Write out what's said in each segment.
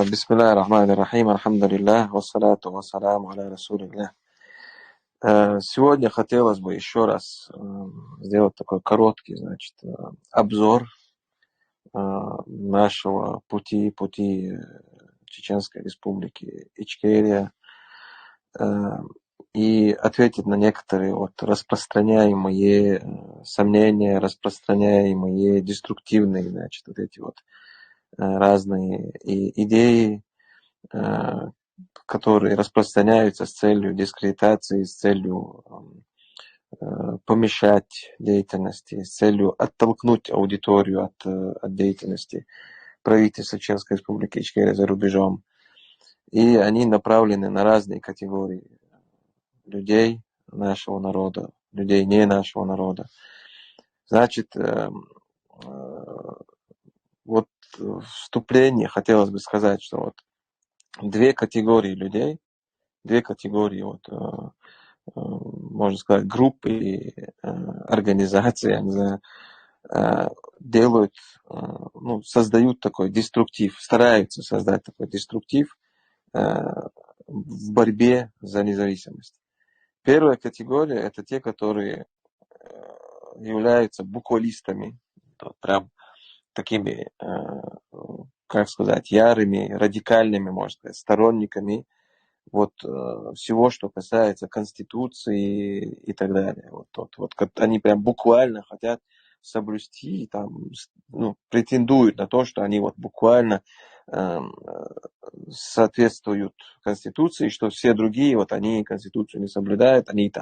Бисмилля рахмани рахим, алхамдулиллах, вассалату вассаламу аля расулиллах. Сегодня хотелось бы еще раз сделать такой короткий, обзор нашего пути Чеченской Республики Ичкерия и ответить на некоторые распространяемые сомнения, распространяемые деструктивные, разные идеи, которые распространяются с целью дискредитации, с целью помешать деятельности, с целью оттолкнуть аудиторию от деятельности правительства Чеченской Республики Ичкерия за рубежом. И они направлены на разные категории людей нашего народа, людей не нашего народа. В вступлении хотелось бы сказать, что две категории людей, можно сказать, группы, организации, я не знаю, создают такой деструктив, стараются создать такой деструктив в борьбе за независимость. Первая категория – это те, которые являются буквалистами, прям такими, ярыми, радикальными, можно сказать, сторонниками всего, что касается Конституции и так далее. Они прям буквально хотят соблюсти, претендуют на то, что они буквально соответствуют Конституции, что все другие, они Конституцию не соблюдают, они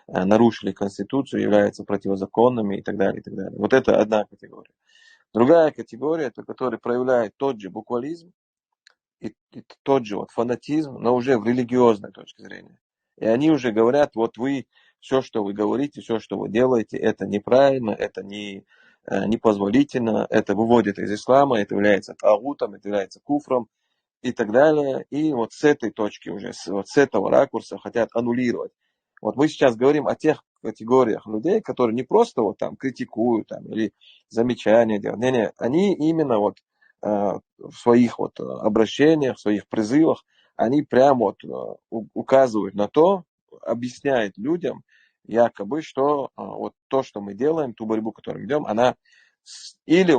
нарушили Конституцию, являются противозаконными и так далее, и так далее. Вот это одна категория. Другая категория, это которые проявляют тот же буквализм и тот же фанатизм, но уже в религиозной точке зрения. И они уже говорят, вы, все, что вы говорите, все, что вы делаете, это неправильно, это непозволительно, это выводит из ислама, это является тагутом, это является куфром и так далее. И с этой точки уже, с этого ракурса хотят аннулировать. Мы сейчас говорим о тех категориях людей, которые не просто критикуют или замечания делают. Не, они именно в своих обращениях, в своих призывах, они прямо указывают на то, объясняют людям, якобы, что то, что мы делаем, ту борьбу, которую мы ведем, она или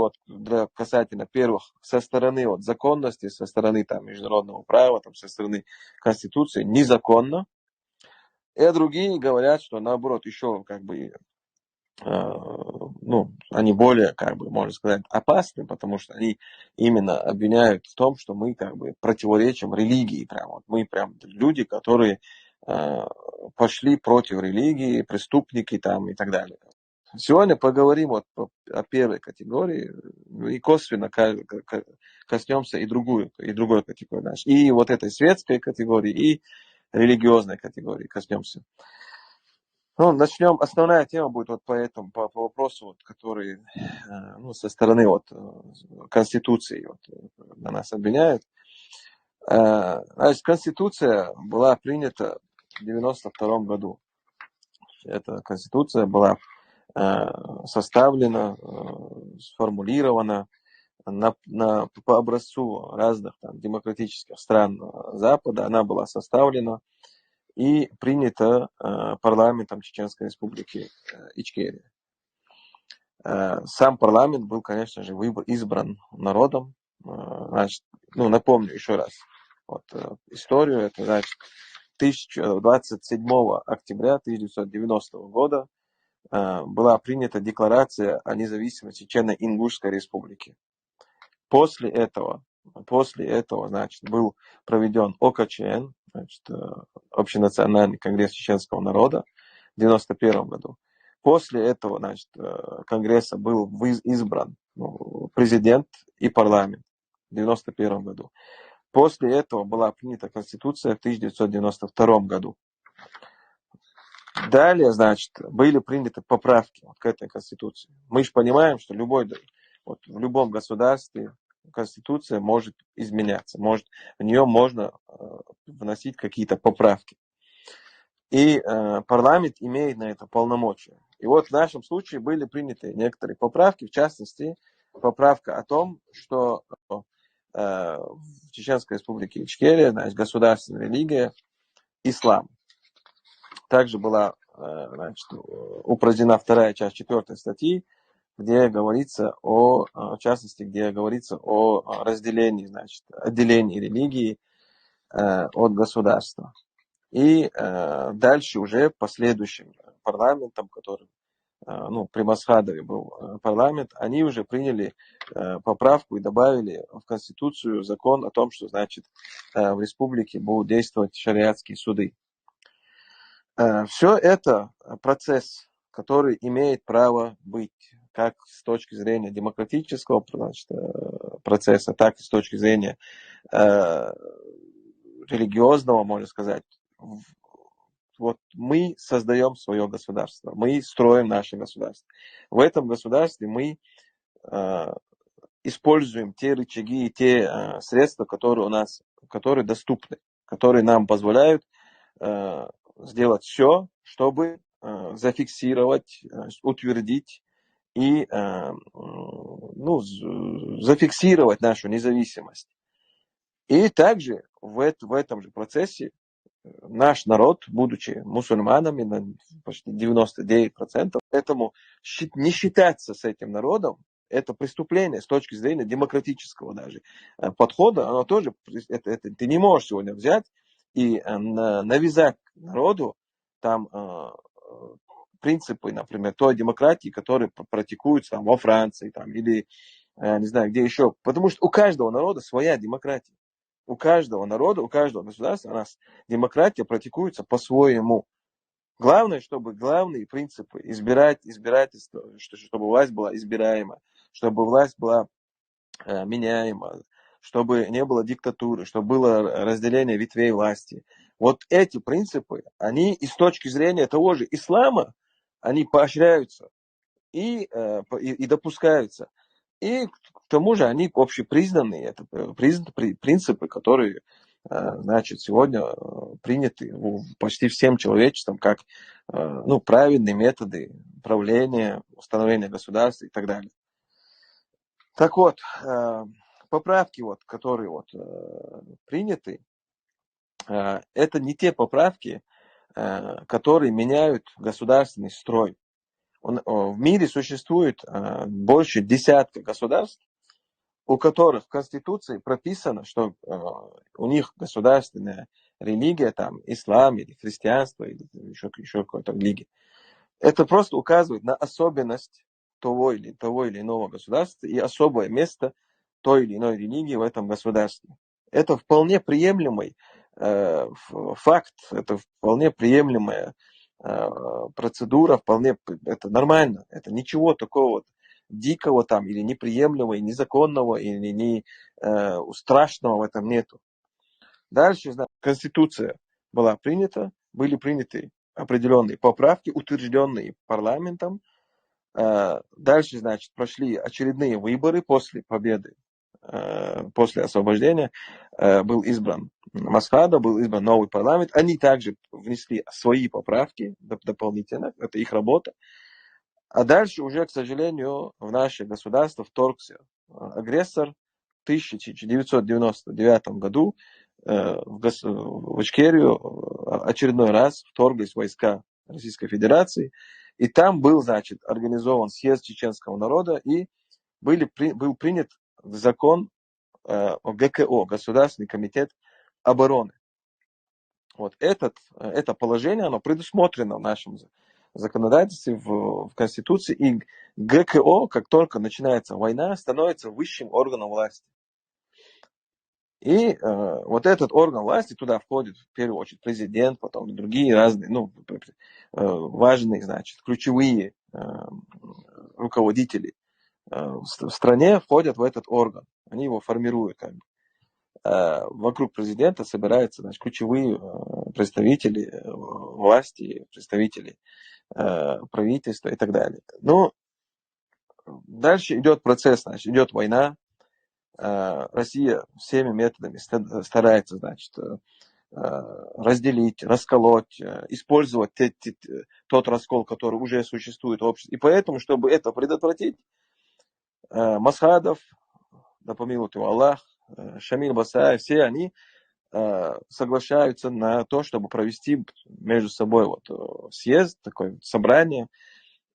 касательно первых, со стороны законности, со стороны международного права, со стороны Конституции, незаконно, и другие говорят, что наоборот, еще они более, можно сказать, опасны, потому что они именно обвиняют в том, что мы противоречим религии. Мы люди, которые пошли против религии, преступники и так далее. Сегодня поговорим о первой категории и косвенно коснемся и другой категории. И этой светской категории, и религиозной категории коснемся. Начнем. Основная тема будет по вопросу, который со стороны Конституции на нас обвиняют. Конституция была принята в 1992 году. Эта Конституция была составлена, сформулирована по образцу разных демократических стран Запада. Она была составлена и принята парламентом Чеченской Республики Ичкерия. Сам парламент был, конечно же, избран народом. Напомню еще раз историю. Это 27 октября 1990 года была принята декларация о независимости Чечено-Ингушской Республики. После этого, был проведен ОКЧН, Общенациональный конгресс чеченского народа в 1991 году. После этого, конгресса был избран президент и парламент в 1991 году. После этого была принята Конституция в 1992 году. Далее, были приняты поправки к этой Конституции. Мы же понимаем, что в любом государстве Конституция может изменяться, в нее можно вносить какие-то поправки. И парламент имеет на это полномочия. И в нашем случае были приняты некоторые поправки, в частности, поправка о том, что в Чеченской республике Ичкерия, значит, государственная религия ислам. Также была, значит, упразднена вторая часть 4 статьи, где говорится в частности, где говорится о разделении, значит, отделении религии от государства. И дальше уже последующим парламентом, который, при Масхадове был парламент, они уже приняли поправку и добавили в Конституцию закон о том, что, значит, в республике будут действовать шариатские суды. Все это процесс, который имеет право быть как с точки зрения демократического, значит, процесса, так и с точки зрения религиозного, можно сказать. Вот мы создаем свое государство, мы строим наше государство. В этом государстве мы используем те рычаги и те средства, которые доступны, которые нам позволяют сделать все, чтобы зафиксировать, утвердить и зафиксировать нашу независимость. И также в этом же процессе наш народ, будучи мусульманами на почти 99%, поэтому не считаться с этим народом, это преступление с точки зрения демократического даже подхода, оно тоже, ты не можешь сегодня взять и навязать народу там принципы, например, той демократии, которые практикуются там во Франции там, или не знаю где еще. Потому что у каждого народа своя демократия. У каждого народа, у каждого государства демократия практикуется по-своему. Главное, чтобы главные принципы избирательства, чтобы власть была избираема, чтобы власть была меняема, чтобы не было диктатуры, чтобы было разделение ветвей власти. Вот эти принципы, они и с точки зрения того же ислама, они поощряются и допускаются. И к тому же они общепризнанные, это принципы, которые, значит, сегодня приняты почти всем человечеством как правильные методы правления, установления государства и так далее. Так вот, поправки, которые приняты, это не те поправки, которые меняют государственный строй. В мире существует больше десятка государств, у которых в Конституции прописано, что у них государственная религия, там, ислам или христианство, или еще какой-то религия. Это просто указывает на особенность того или иного государства и особое место той или иной религии в этом государстве. Это вполне приемлемый факт, это вполне приемлемая процедура, это нормально, это ничего такого дикого там, или неприемлемого, и незаконного, или не страшного в этом нету. Дальше, Конституция была принята, были приняты определенные поправки, утвержденные парламентом. Дальше, прошли очередные выборы после победы, после освобождения. Был избран Масхада, был избран новый парламент. Они также внесли свои поправки дополнительно, это их работа. А дальше уже, к сожалению, в наше государство вторгся агрессор. В 1999 году в Ичкерию очередной раз вторглись войска Российской Федерации. И там был, организован съезд чеченского народа, и был принят закон о ГКО, Государственный комитет обороны. Вот это положение, оно предусмотрено в нашем законодательстве, в Конституции, и ГКО, как только начинается война, становится высшим органом власти. И вот этот орган власти, туда входит в первую очередь президент, потом другие разные, важные, ключевые руководители в стране входят в этот орган. Они его формируют. Вокруг президента собираются, ключевые представители власти, представители правительства и так далее. Но дальше идет процесс, идет война. Россия всеми методами старается, разделить, расколоть, использовать тот раскол, который уже существует в обществе. И поэтому, чтобы это предотвратить, Масхадов, да помилует его Аллах, Шамиль Басаев, все они соглашаются на то, чтобы провести между собой съезд, такое собрание,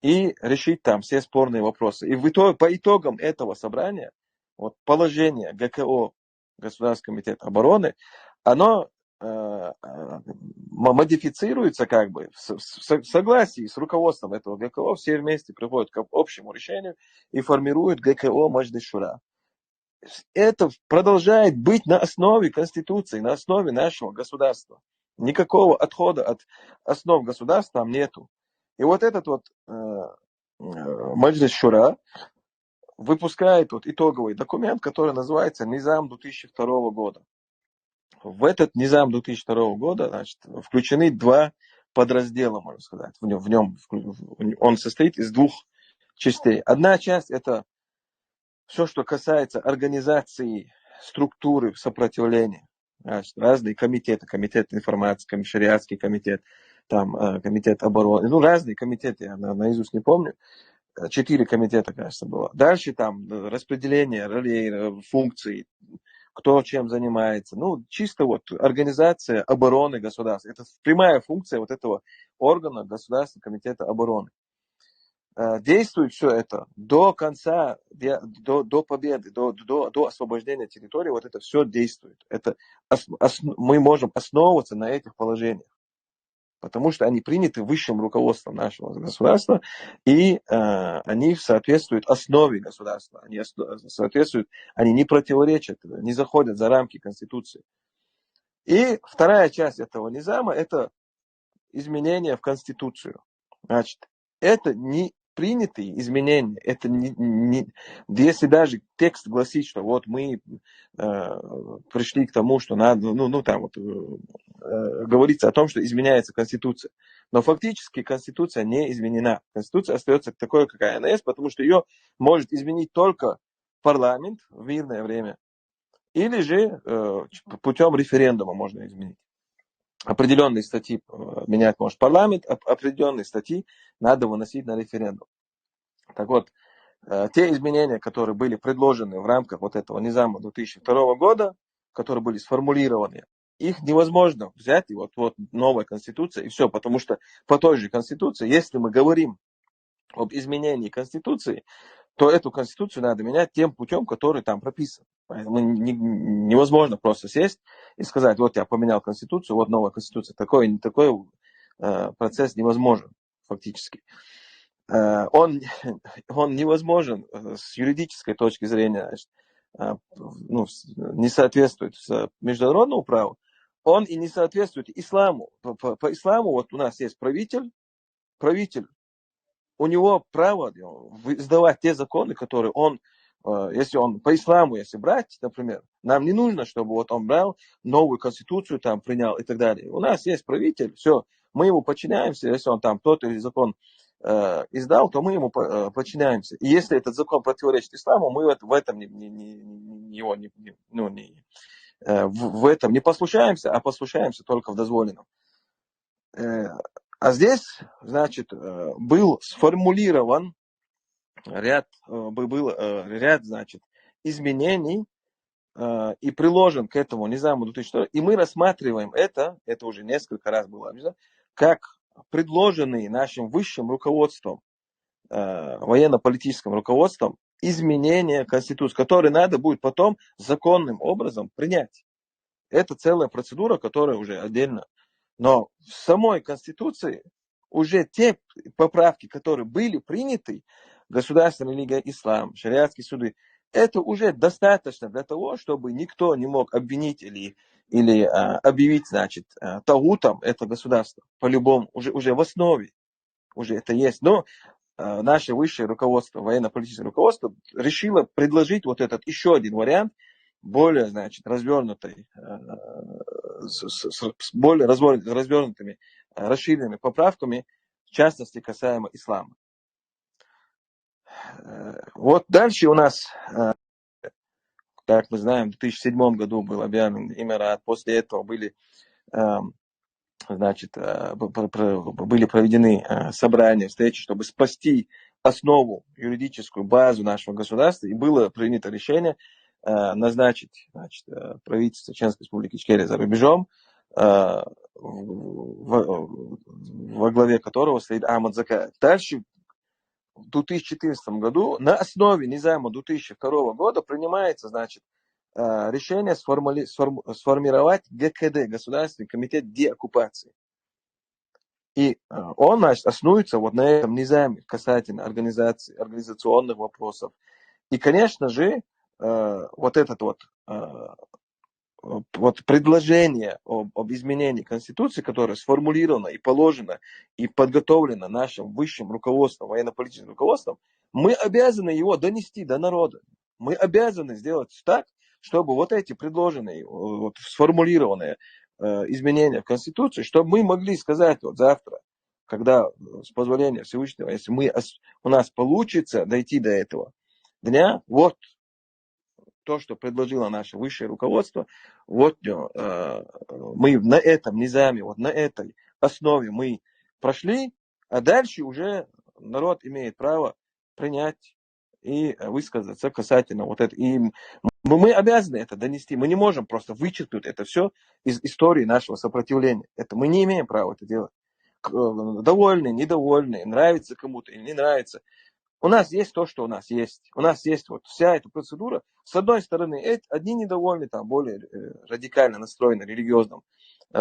и решить там все спорные вопросы. И по итогам этого собрания положение ГКО, Государственный комитет обороны, оно модифицируется в согласии с руководством этого ГКО, все вместе приходят к общему решению и формируют ГКО Маджлис Шура. Это продолжает быть на основе Конституции, на основе нашего государства. Никакого отхода от основ государства там нету. И этот Маджлис Шура выпускает итоговый документ, который называется Низам 2002 года. В этот Низам 2002 года включены два подраздела, можно сказать. В нем он состоит из двух частей. Одна часть – это все, что касается организации структуры сопротивления. Разные комитеты, комитет информации, шариатский комитет, комитет обороны, разные комитеты, я наизусть не помню. 4 комитета, кажется, было. Дальше распределение ролей, функций, кто чем занимается. Чисто организация обороны государства. Это прямая функция этого органа Государственного комитета обороны. Действует все это до конца, до победы, до освобождения территории, это все действует. Мы можем основываться на этих положениях, потому что они приняты высшим руководством нашего государства, и они соответствуют основе государства, они не противоречат, не заходят за рамки Конституции. И вторая часть этого низама – это изменения в Конституцию. Это не принятые изменения, это если даже текст гласит, что мы пришли к тому, что надо, говорится о том, что изменяется Конституция. Но фактически Конституция не изменена. Конституция остается такой, какая она есть, потому что ее может изменить только парламент в мирное время, или же путем референдума можно изменить. Определенные статьи менять может парламент, определенные статьи надо выносить на референдум. Так те изменения, которые были предложены в рамках этого Низама 2002 года, которые были сформулированы, их невозможно взять, и новая Конституция, и все, потому что по той же Конституции, если мы говорим об изменении Конституции, то эту Конституцию надо менять тем путем, который там прописан. Поэтому невозможно просто сесть и сказать, я поменял Конституцию, новая Конституция. Такой процесс невозможен фактически. Он невозможен с юридической точки зрения, не соответствует международному праву, он и не соответствует исламу. По исламу у нас есть правитель, у него право издавать те законы, которые если он по исламу, если брать, например, нам не нужно, чтобы он брал новую конституцию, принял и так далее. У нас есть правитель, все, мы ему подчиняемся, если он тот или закон издал, то мы ему подчиняемся. И если этот закон противоречит исламу, мы в этом в этом не послушаемся, а послушаемся только в дозволенном. А здесь, был сформулирован ряд изменений и приложен к этому Низаму 2004, и мы рассматриваем это уже несколько раз было объяснено, как предложенные нашим высшим руководством, военно-политическим руководством, изменения Конституции, которые надо будет потом законным образом принять. Это целая процедура, которая уже отдельно. Но в самой Конституции уже те поправки, которые были приняты, Государственная лига Ислам, шариатские суды, это уже достаточно для того, чтобы никто не мог обвинить или объявить, тагутом это государство. По-любому, уже в основе, уже это есть. Но наше высшее руководство, военно-политическое руководство решило предложить этот еще один вариант, более, развернутый, с более развернутыми, расширенными поправками, в частности, касаемо ислама. Дальше у нас, как мы знаем, в 2007 году был объявлен Эмират, после этого были проведены собрания, встречи, чтобы спасти основу, юридическую базу нашего государства, и было принято решение назначить, значит, правительство Чеченской Республики Ичкерия за рубежом, во главе которого стоит Ахмад Закаев. Дальше в 2014 году на основе низама 2002 года принимается, значит, решение сформировать ГКД, Государственный комитет деоккупации. И он, значит, основывается вот на этом низаме касательно организационных вопросов. И, конечно же, вот этот вот предложение об изменении Конституции, которое сформулировано и положено и подготовлено нашим высшим руководством, военно-политическим руководством, мы обязаны его донести до народа. Мы обязаны сделать так, чтобы вот эти предложенные, вот сформулированные изменения в Конституции, чтобы мы могли сказать вот завтра, когда с позволения Всевышнего, если у нас получится дойти до этого дня, вот то, что предложило наше высшее руководство, вот мы на этом низаме, вот на этой основе мы прошли, а дальше уже народ имеет право принять и высказаться касательно вот этого. И мы обязаны это донести. Мы не можем просто вычеркнуть это все из истории нашего сопротивления. Это мы не имеем права это делать. Довольны, недовольны, нравится кому-то или не нравится. У нас есть то, что у нас есть. У нас есть вот вся эта процедура. С одной стороны, одни недовольны, там, более радикально настроены в религиозном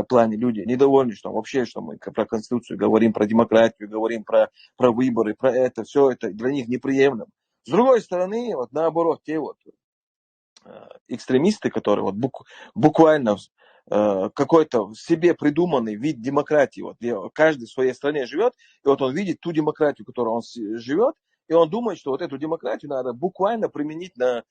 плане люди, недовольны, что вообще, что мы про Конституцию говорим, про демократию, говорим про выборы, про это, все это для них неприемлемо. С другой стороны, вот наоборот, те вот экстремисты, которые вот буквально какой-то себе придуманный вид демократии, вот, где каждый в своей стране живет, и вот он видит ту демократию, в которой он живет, и он думает, что вот эту демократию надо буквально применить на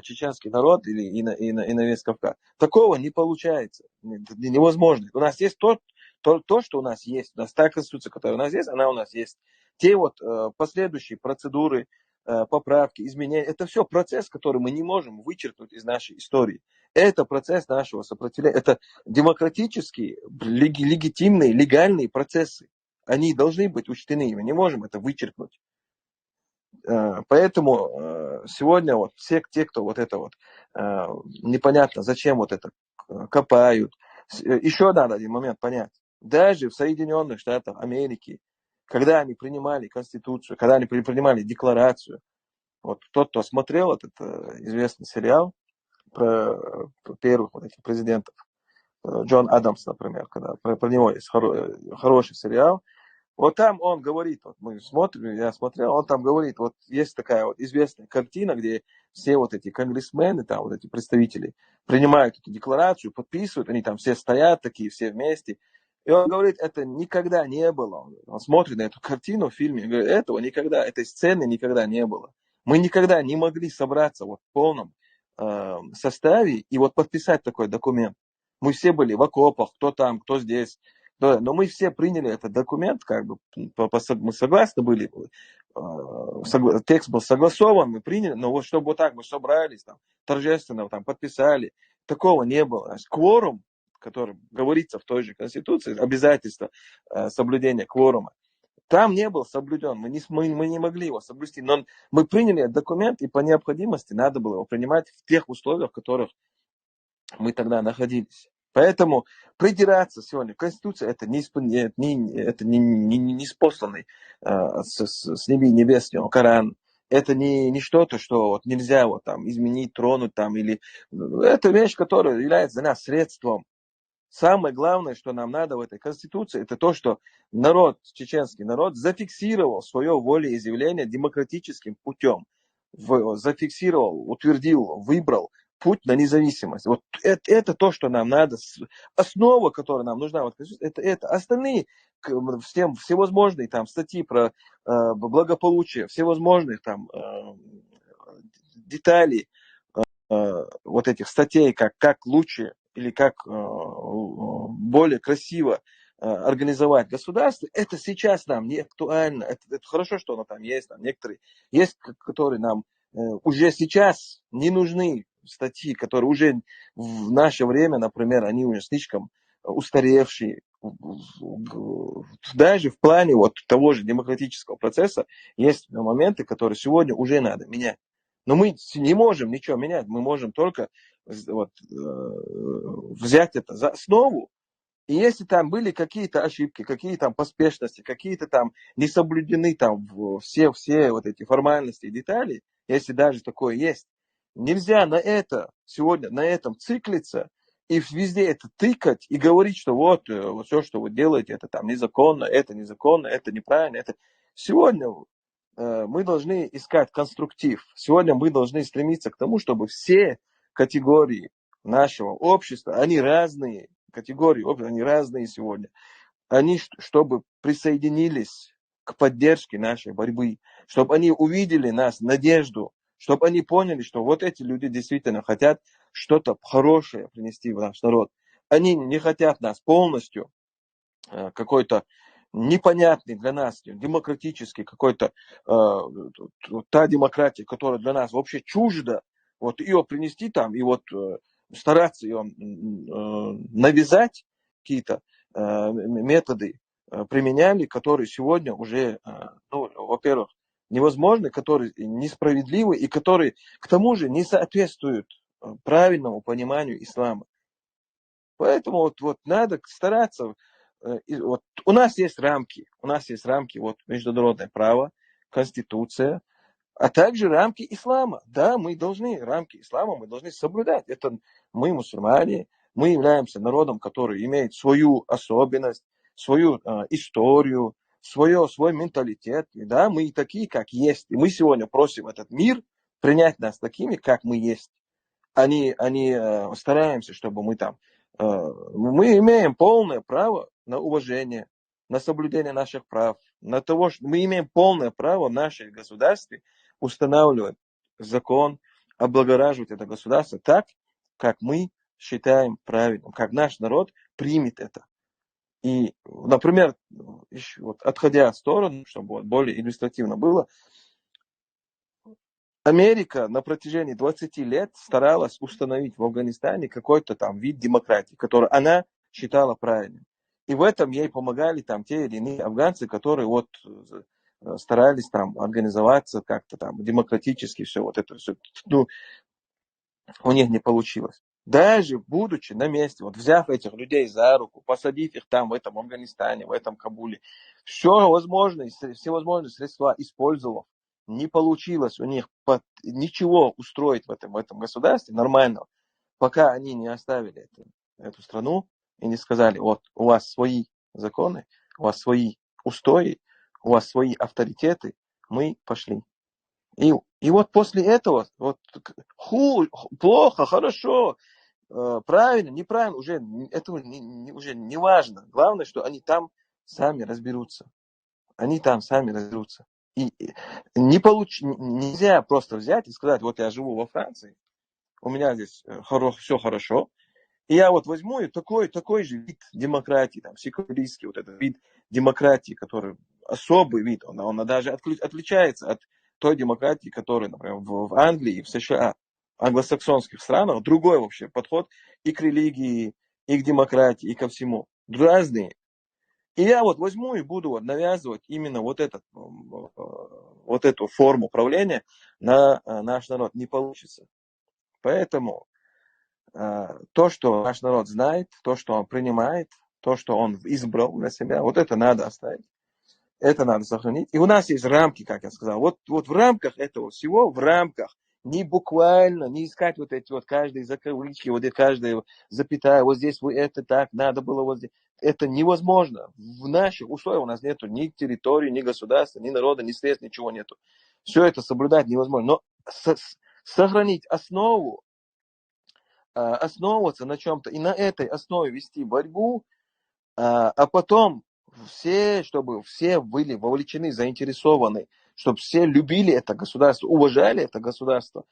чеченский народ и на весь Кавказ. Такого не получается. Невозможно. У нас есть то, что у нас есть. У нас та конституция, которая у нас есть, она у нас есть. Те вот последующие процедуры, поправки, изменения, это все процесс, который мы не можем вычеркнуть из нашей истории. Это процесс нашего сопротивления. Это демократические, легитимные, легальные процессы. Они должны быть учтены. Мы не можем это вычеркнуть. Поэтому сегодня вот все те, кто вот это вот непонятно, зачем вот это копают. Еще надо один момент понять. Даже в Соединенных Штатах Америки, когда они принимали Конституцию, когда они принимали Декларацию, вот тот, кто смотрел этот известный сериал про первых вот этих президентов, Джон Адамс, например, когда про него есть хороший сериал, вот там он говорит, вот мы смотрим, я смотрел, он там говорит, вот есть такая вот известная картина, где все вот эти конгрессмены, там вот эти представители принимают эту декларацию, подписывают, они там все стоят такие, все вместе. И он говорит, это никогда не было. Он смотрит на эту картину в фильме и говорит, этого никогда, этой сцены никогда не было. Мы никогда не могли собраться вот в полном составе и вот подписать такой документ. Мы все были в окопах, кто там, кто здесь. Да, но мы все приняли этот документ, как бы мы согласны были, текст был согласован, мы приняли, но вот чтобы вот так мы собрались, там, торжественно там, подписали, такого не было. Кворум, который говорится в той же Конституции, обязательство соблюдения кворума, там не был соблюден, мы не могли его соблюсти, но мы приняли этот документ, и по необходимости надо было его принимать в тех условиях, в которых мы тогда находились. Поэтому придираться сегодня к Конституции это не спосланный с небес Коран. Это не что-то, что вот нельзя вот там изменить, тронуть там или это вещь, которая является для нас средством. Самое главное, что нам надо в этой Конституции, это то, что народ, чеченский народ, зафиксировал свое волеизъявление демократическим путем. Зафиксировал, утвердил, выбрал путь на независимость. Вот это то, что нам надо. Основа, которая нам нужна, вот, это остальные всевозможные там статьи про благополучие, всевозможные там детали вот этих статей, как лучше или как более красиво организовать государство, это сейчас нам не актуально. Это хорошо, что оно там есть. Там некоторые есть, которые нам уже сейчас не нужны статьи, которые уже в наше время, например, они уже слишком устаревшие. Даже в плане вот того же демократического процесса есть моменты, которые сегодня уже надо менять. Но мы не можем ничего менять, мы можем только взять это за основу. И если там были какие-то ошибки, какие-то там поспешности, какие-то там не соблюдены там все вот эти формальности и детали, если даже такое есть, нельзя на это сегодня, на этом циклиться и везде это тыкать и говорить, что вот все, что вы делаете, это там незаконно, это неправильно, это... Сегодня мы должны искать конструктив. Сегодня мы должны стремиться к тому, чтобы все категории нашего общества, они разные, категории общества, они разные сегодня, они чтобы присоединились к поддержке нашей борьбы, чтобы они увидели нас, надежду, чтобы они поняли, что вот эти люди действительно хотят что-то хорошее принести в наш народ. Они не хотят нас полностью какой-то непонятный для нас демократический какой-то та демократия, которая для нас вообще чужда, вот ее принести там и вот стараться ее навязать, какие-то методы применяли, которые сегодня уже, во-первых, невозможны, которые несправедливы и которые к тому же не соответствуют правильному пониманию ислама. Поэтому вот надо стараться. Вот у нас есть рамки, вот международное право, конституция, а также рамки ислама. Да, рамки ислама мы должны соблюдать. Это мы мусульмане, мы являемся народом, который имеет свою особенность, свою историю, свой менталитет. И да, мы такие, как есть. И мы сегодня просим этот мир принять нас такими, как мы есть. Они стараемся, чтобы мы там... Мы имеем полное право на уважение, на соблюдение наших прав, на того, что мы имеем полное право в нашей государстве устанавливать закон, облагораживать это государство так, как мы считаем правильным, как наш народ примет это. И, например, вот, отходя в сторону, чтобы более иллюстративно было, Америка на протяжении 20 лет старалась установить в Афганистане какой-то там вид демократии, который она считала правильным. И в этом ей помогали там те или иные афганцы, которые вот старались там организоваться как-то там демократически, все вот это все. Ну, у них не получилось. Даже будучи на месте, вот взяв этих людей за руку, посадив их там в этом Афганистане, в этом Кабуле, всевозможные средства использовав, не получилось у них ничего устроить в этом государстве нормального, пока они не оставили эту страну и не сказали, вот у вас свои законы, у вас свои устои, у вас свои авторитеты, мы пошли. И вот после этого, вот, плохо, хорошо, правильно, неправильно, уже это уже не важно. Главное, что они там сами разберутся. Они там сами разберутся. И нельзя просто взять и сказать, вот я живу во Франции, у меня здесь все хорошо, и я вот возьму и такой же вид демократии, там, секуларистский, вот этот вид демократии, который особый вид, он даже отличается от той демократии, которая, например, в Англии и в США, англосаксонских странах, другой вообще подход и к религии, и к демократии, и ко всему. Разные. И я вот возьму и буду вот навязывать именно вот эту форму правления на наш народ. Не получится. Поэтому то, что наш народ знает, то, что он принимает, то, что он избрал для себя, вот это надо оставить. Это надо сохранить. И у нас есть рамки, как я сказал. Вот в рамках этого всего, в рамках, не буквально, не искать вот эти вот каждые закавычки, вот эти каждая запятая, вот здесь вы это так, надо было вот здесь. Это невозможно. В наших условиях у нас нету ни территории, ни государства, ни народа, ни средств, ничего нету. Все это соблюдать невозможно. Но сохранить основу, основываться на чем-то и на этой основе вести борьбу, а потом чтобы все были вовлечены, заинтересованы, чтобы все любили это государство, уважали это государство,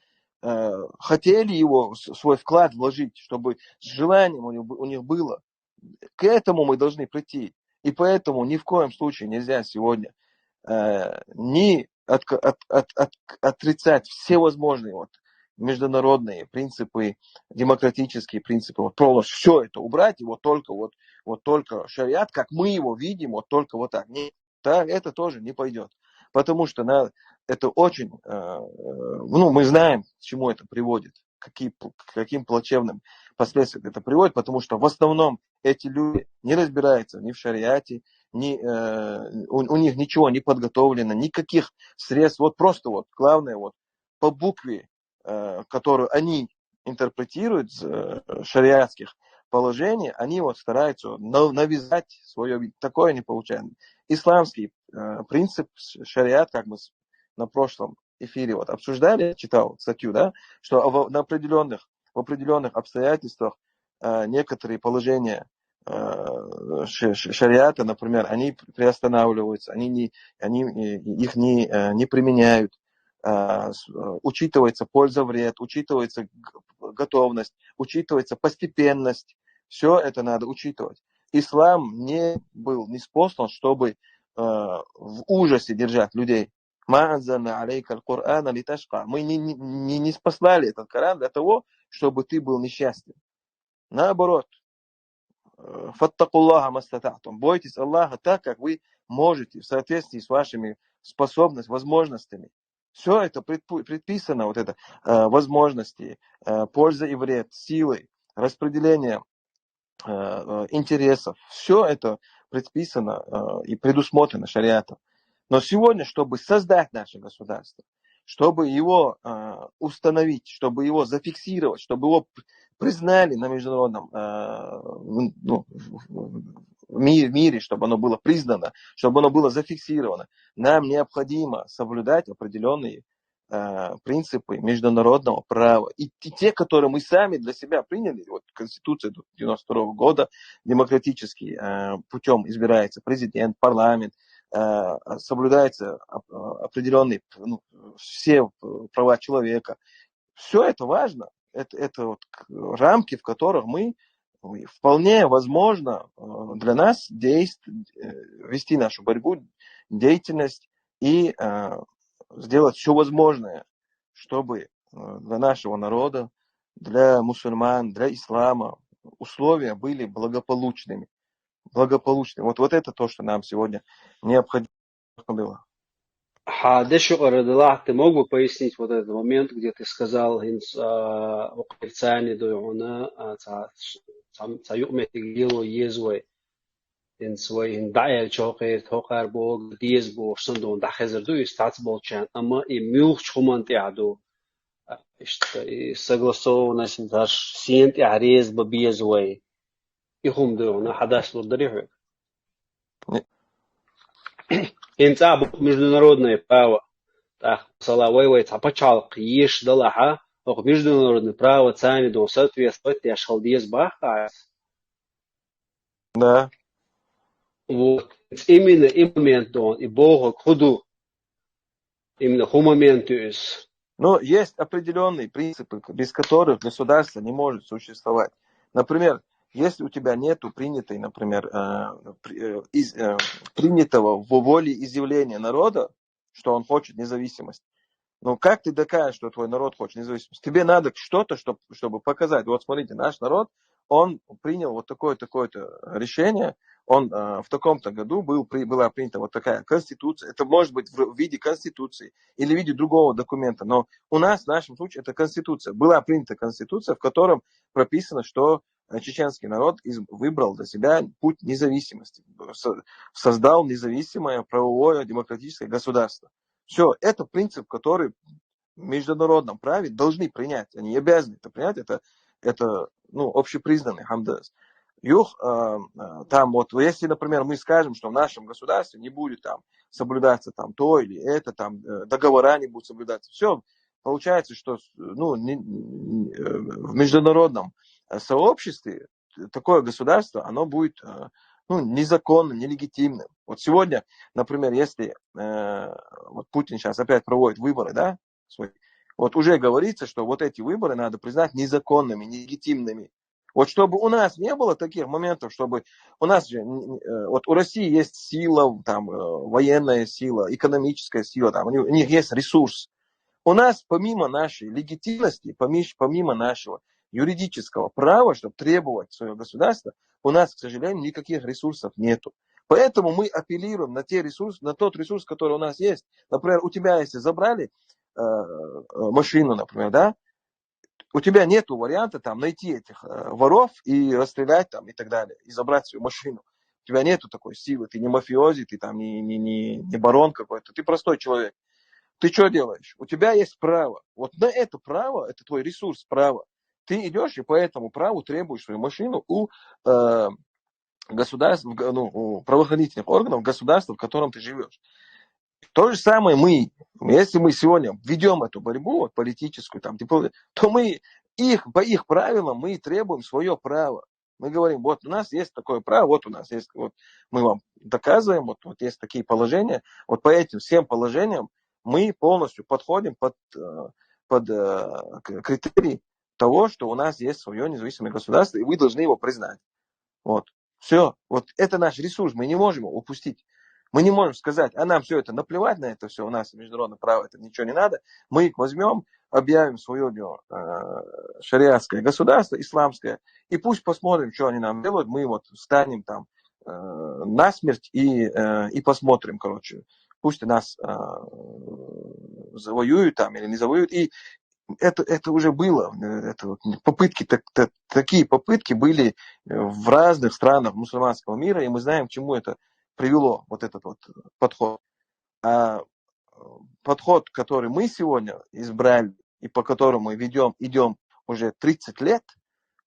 хотели его, свой вклад вложить, чтобы с желанием у них было. К этому мы должны прийти. И поэтому ни в коем случае нельзя сегодня ни отрицать все возможные международные принципы, демократические принципы, полностью все это убрать, и вот только шариат, как мы его видим, вот только вот так. Нет, так это тоже не пойдет. потому что это очень, мы знаем, к чему это приводит, к каким плачевным последствиям это приводит, потому что в основном эти люди не разбираются ни в шариате, у них ничего не подготовлено, никаких средств, вот просто вот главное вот по букве, которую они интерпретируют шариатских положений, они вот стараются навязать свое, такое не получается. Исламский принцип, шариат, как мы на прошлом эфире вот обсуждали, читал статью, да, что в определенных обстоятельствах некоторые положения шариата, например, они приостанавливаются, их не применяют, учитывается польза-вред, учитывается готовность, учитывается постепенность. Все это надо учитывать. Ислам не спослан, чтобы в ужасе держать людей. Мы не спаслали этот Коран для того, чтобы ты был несчастен. Наоборот, фаттакуллаха мастататум. Бойтесь Аллаха так, как вы можете, в соответствии с вашими способностями, возможностями. Все это предписано, вот это возможности, польза и вред, силы, распределение интересов. Все это предписано и предусмотрено шариатом. Но сегодня, чтобы создать наше государство, чтобы его установить, чтобы его зафиксировать, чтобы его признали на международном мире, чтобы оно было признано, чтобы оно было зафиксировано, нам необходимо соблюдать определенные принципы международного права. И те, которые мы сами для себя приняли, вот Конституция 1992 года, демократически путем избирается президент, парламент, соблюдаются определенные все права человека. Все это важно. Это вот рамки, в которых мы вполне возможно для нас вести нашу борьбу, деятельность и сделать все возможное, чтобы для нашего народа, для мусульман, для ислама условия были благополучными. Вот это то, что нам сегодня необходимо было. Дешо Радалах, ты мог бы пояснить вот этот момент, где ты сказал, Укрцани дуюна, Цаюметигило Езвой, свой Дайер Чокер, Токарбог, Диезбо, Сундун, Дахезерду и Стацболчан, ама и Мюх Чумант Яду, согласованность, даже Сиент и Арез Бабиезвой, и Хум дуюна, Хадаш Лурдарихвек. Международное право. Так, Салавайвай, Цапачалк, Еш Далаха, международное право, цами до соответствовать, я шалдез баха. Да. Вот. Именно и момент он, и Бога худу. Именно ху момент есть. Но есть определенные принципы, без которых государство не может существовать. Например, если у тебя нету принятой, например, принятого в воле изъявления народа, что он хочет независимость, ну как ты докажешь, что твой народ хочет независимость? Тебе надо что-то, чтобы показать. Вот смотрите, наш народ, он принял вот такое-то решение, он в таком-то году была принята вот такая конституция. Это может быть в виде конституции или в виде другого документа. Но у нас, в нашем случае, это конституция. Была принята конституция, в котором прописано, что чеченский народ выбрал для себя путь независимости. Создал независимое правовое демократическое государство. Все, это принцип, который в международном праве должны принять. Они обязаны это принять. Это общепризнанный хамдас. Там вот, если, например, мы скажем, что в нашем государстве не будет там соблюдаться там то или это, там договора не будут соблюдаться, все, получается, что в международном сообществе такое государство, оно будет незаконным, нелегитимным. Вот сегодня, например, если вот Путин сейчас опять проводит выборы, да, вот уже говорится, что вот эти выборы надо признать незаконными, нелегитимными. Вот чтобы у нас не было таких моментов, чтобы у нас же, вот у России есть сила, там, военная сила, экономическая сила, там, у них есть ресурс. У нас помимо нашей легитимности, помимо нашего юридического права, чтобы требовать своего государства, у нас, к сожалению, никаких ресурсов нету. Поэтому мы апеллируем на те ресурсы, на тот ресурс, который у нас есть. Например, у тебя, если забрали машину, например, да, у тебя нету варианта там найти этих воров и расстрелять там и так далее, и забрать свою машину. У тебя нету такой силы, ты не мафиози, ты там не барон какой-то, ты простой человек. Ты что делаешь? У тебя есть право. Вот на это право, это твой ресурс, право. Ты идешь и по этому праву требуешь свою машину у государств, ну, у правоохранительных органов государства, в котором ты живешь. То же самое мы, если мы сегодня ведем эту борьбу вот, политическую, там, то мы по их правилам мы требуем свое право. Мы говорим, вот у нас есть такое право, вот у нас есть, вот мы вам доказываем, вот есть такие положения, вот по этим всем положениям мы полностью подходим под критерий того, что у нас есть свое независимое государство, и вы должны его признать. Вот. Все. Вот это наш ресурс, мы не можем его упустить. Мы не можем сказать, а нам все это наплевать на это все, у нас международное право, это ничего не надо. Мы их возьмем, объявим свое шариатское государство, исламское, и пусть посмотрим, что они нам делают. Мы вот станем там насмерть и посмотрим, короче. Пусть нас завоюют там или не завоюют. И это уже было. Такие попытки были в разных странах мусульманского мира, и мы знаем, к чему это привело, вот этот вот подход. А подход, который мы сегодня избрали, и по которому мы идем уже 30 лет,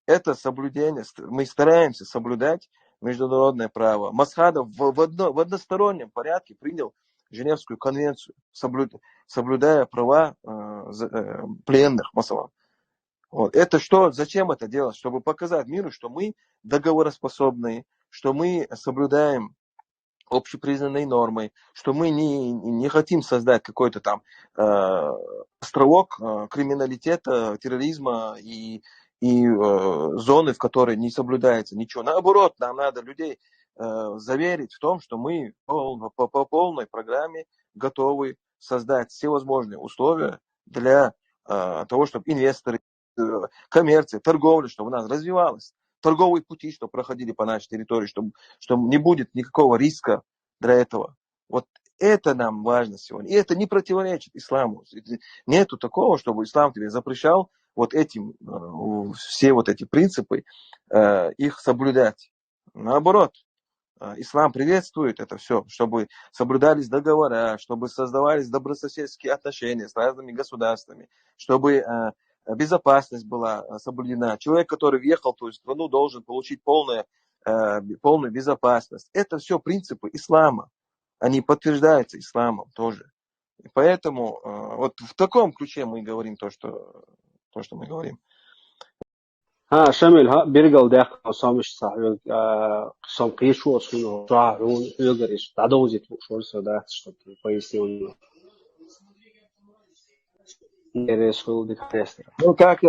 это соблюдение, мы стараемся соблюдать международное право. Масхадов в одностороннем порядке принял Женевскую конвенцию, соблюдая права пленных масалам. Вот. Это что? Зачем это делать? Чтобы показать миру, что мы договороспособные, что мы соблюдаем общепризнанные нормы, что мы не хотим создать какой-то там островок криминалитета, терроризма и зоны, в которой не соблюдается ничего. Наоборот, нам надо людей заверить в том, что мы по полной программе готовы создать все возможные условия для того, чтобы инвесторы, коммерция, торговля, чтобы у нас развивалась. Торговые пути, чтобы проходили по нашей территории, чтобы не будет никакого риска для этого. Вот это нам важно сегодня. И это не противоречит исламу. Нету такого, чтобы ислам тебе запрещал вот этим, все вот эти принципы, их соблюдать. Наоборот, ислам приветствует это все, чтобы соблюдались договора, чтобы создавались добрососедские отношения с разными государствами, чтобы безопасность была соблюдена. Человек, который въехал в ту страну, должен получить полную безопасность. Это все принципы ислама. Они подтверждаются исламом тоже. И поэтому вот в таком ключе мы говорим то, что мы говорим. ها شامل ها بيرجع داخل صامش صاحب صام قيشو أصله راهون يقدرش تعدوزي تقول شو ده تشتغل كويس يوم نرسل دكتور. Ну, как